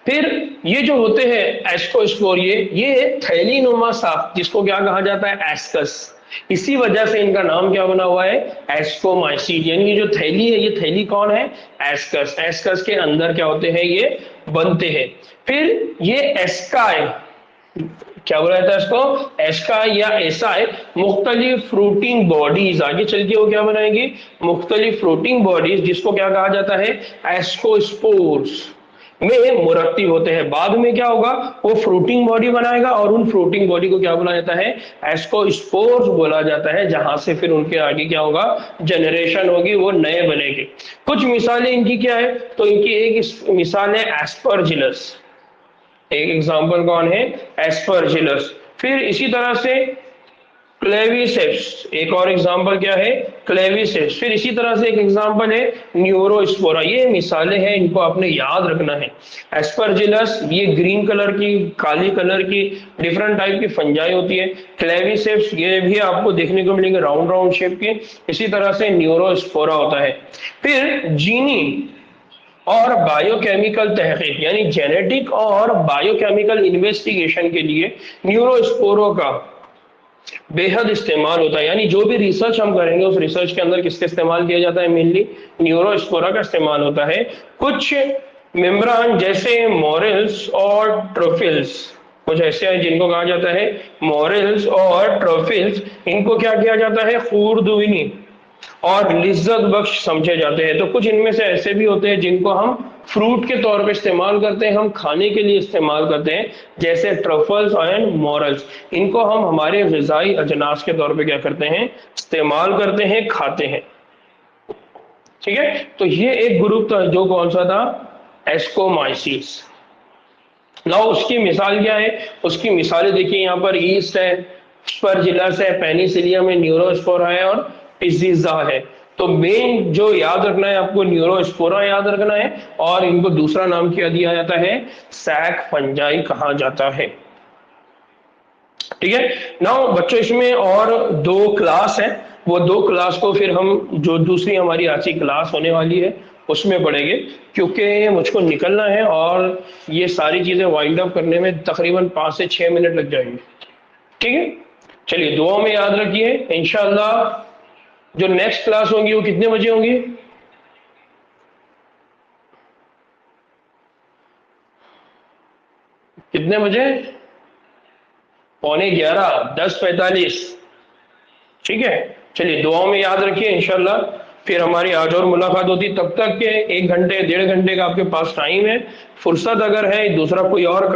A: फिर ये जो होते हैं एस्कोस्पोर, ये थैली नुमा साख्त, जिसको क्या कहा जाता है? एस्कस। इसी वजह से इनका नाम क्या बना हुआ है? एस्कोमाइसीड। यानी ये जो थैली है, ये थैली कौन है? एस्कस। एस्कस के अंदर क्या होते हैं? ये बनते हैं। फिर ये एस्काई, क्या बोला जाता है इसको? एस्काई या एसाई, मुख्तलिफ फ्रूटिंग बॉडीज, आगे चल के वो क्या बनाएंगे? मुख्तलिफ फ्रूटिंग बॉडीज, जिसको क्या कहा जाता है? एस्कोस्पोर्स में मुरक्किब होते हैं। बाद में क्या होगा? वो फ्रूटिंग बॉडी बनाएगा और उन फ्रूटिंग बॉडी को क्या बोला जाता है? एस्कोस्पोर्स बोला जाता है, जहां से फिर उनके आगे क्या होगा? जनरेशन होगी, वो नए बनेंगे। कुछ मिसालें इनकी क्या है? तो इनकी एक मिसाल है एस्परजिलस। एक एग्जाम्पल कौन है? एस्परजिलस। फिर इसी तरह से क्लेविसेप्स, एक और एग्जांपल क्या है, क्लेविसेप्स। फिर इसी तरह से एक एग्जांपल है न्यूरोस्पोरा। ये मिसालें हैं, इनको आपने याद रखना है। एस्परजिलस, ये ग्रीन कलर की, काली कलर की, डिफरेंट टाइप की फंजाई होती है। क्लेविसेप्स, ये भी आपको देखने को मिलेंगे राउंड राउंड शेप के। इसी तरह से न्यूरोस्पोरा होता है। फिर जीनी और बायोकेमिकल तहकीक यानी जेनेटिक और बायोकेमिकल इन्वेस्टिगेशन के लिए न्यूरोस्पोरो का बेहद इस्तेमाल होता है। यानी जो भी रिसर्च हम करेंगे उस रिसर्च के अंदर किसका इस्तेमाल किया जाता है, मेनली न्यूरोस्पोरा का इस्तेमाल होता है। कुछ मेम्ब्रान जैसे मोरेल्स और ट्रोफिल्स, कुछ ऐसे हैं जिनको कहा जाता है मोरेल्स और ट्रोफिल्स, इनको क्या किया जाता है, खूरदुनी और लिज्जत बख्श समझे जाते हैं। तो कुछ इनमें से ऐसे भी होते हैं जिनको हम फ्रूट के तौर पे इस्तेमाल करते हैं, हम खाने के लिए इस्तेमाल करते हैं, जैसे ट्रफल्स एंड मोरल्स। इनको हम हमारे ग़िज़ाई अजनास के तौर पे क्या करते हैं, इस्तेमाल करते हैं, खाते हैं। ठीक है, तो ये एक ग्रुप था जो कौन सा था, एस्कोमाइसीस। नाउ उसकी मिसाल क्या है, उसकी मिसालें देखिए, यहाँ पर ईस्ट है, स्पर्जिलस है, पेनिसिलियम है, न्यूरोस्पोरा है और पिज़्ज़ा है। तो मेन जो याद रखना है आपको, न्यूरोस्पोरा याद रखना है, और इनको दूसरा नाम क्या दिया जाता है, सैक फंजाई कहा जाता है। ठीक है, नाउ बच्चों इसमें और दो क्लास है, वो दो क्लास को फिर हम जो दूसरी हमारी आज की क्लास होने वाली है उसमें पढ़ेंगे, क्योंकि मुझको निकलना है और ये सारी चीजें वाइंड अप करने में तकरीबन 5 से 6 मिनट लग जाएंगे। ठीक है, चलिए दुआ में याद रखिए। इंशाल्लाह जो नेक्स्ट क्लास होंगी वो कितने बजे होंगी, कितने बजे, 11:45, 10:45। ठीक है, चलिए दुआओं में याद रखिए। इंशाल्लाह फिर हमारी आज और मुलाकात होती, तब तक के 1 घंटे 1.5 घंटे का आपके पास टाइम है, फुर्सत अगर है दूसरा कोई और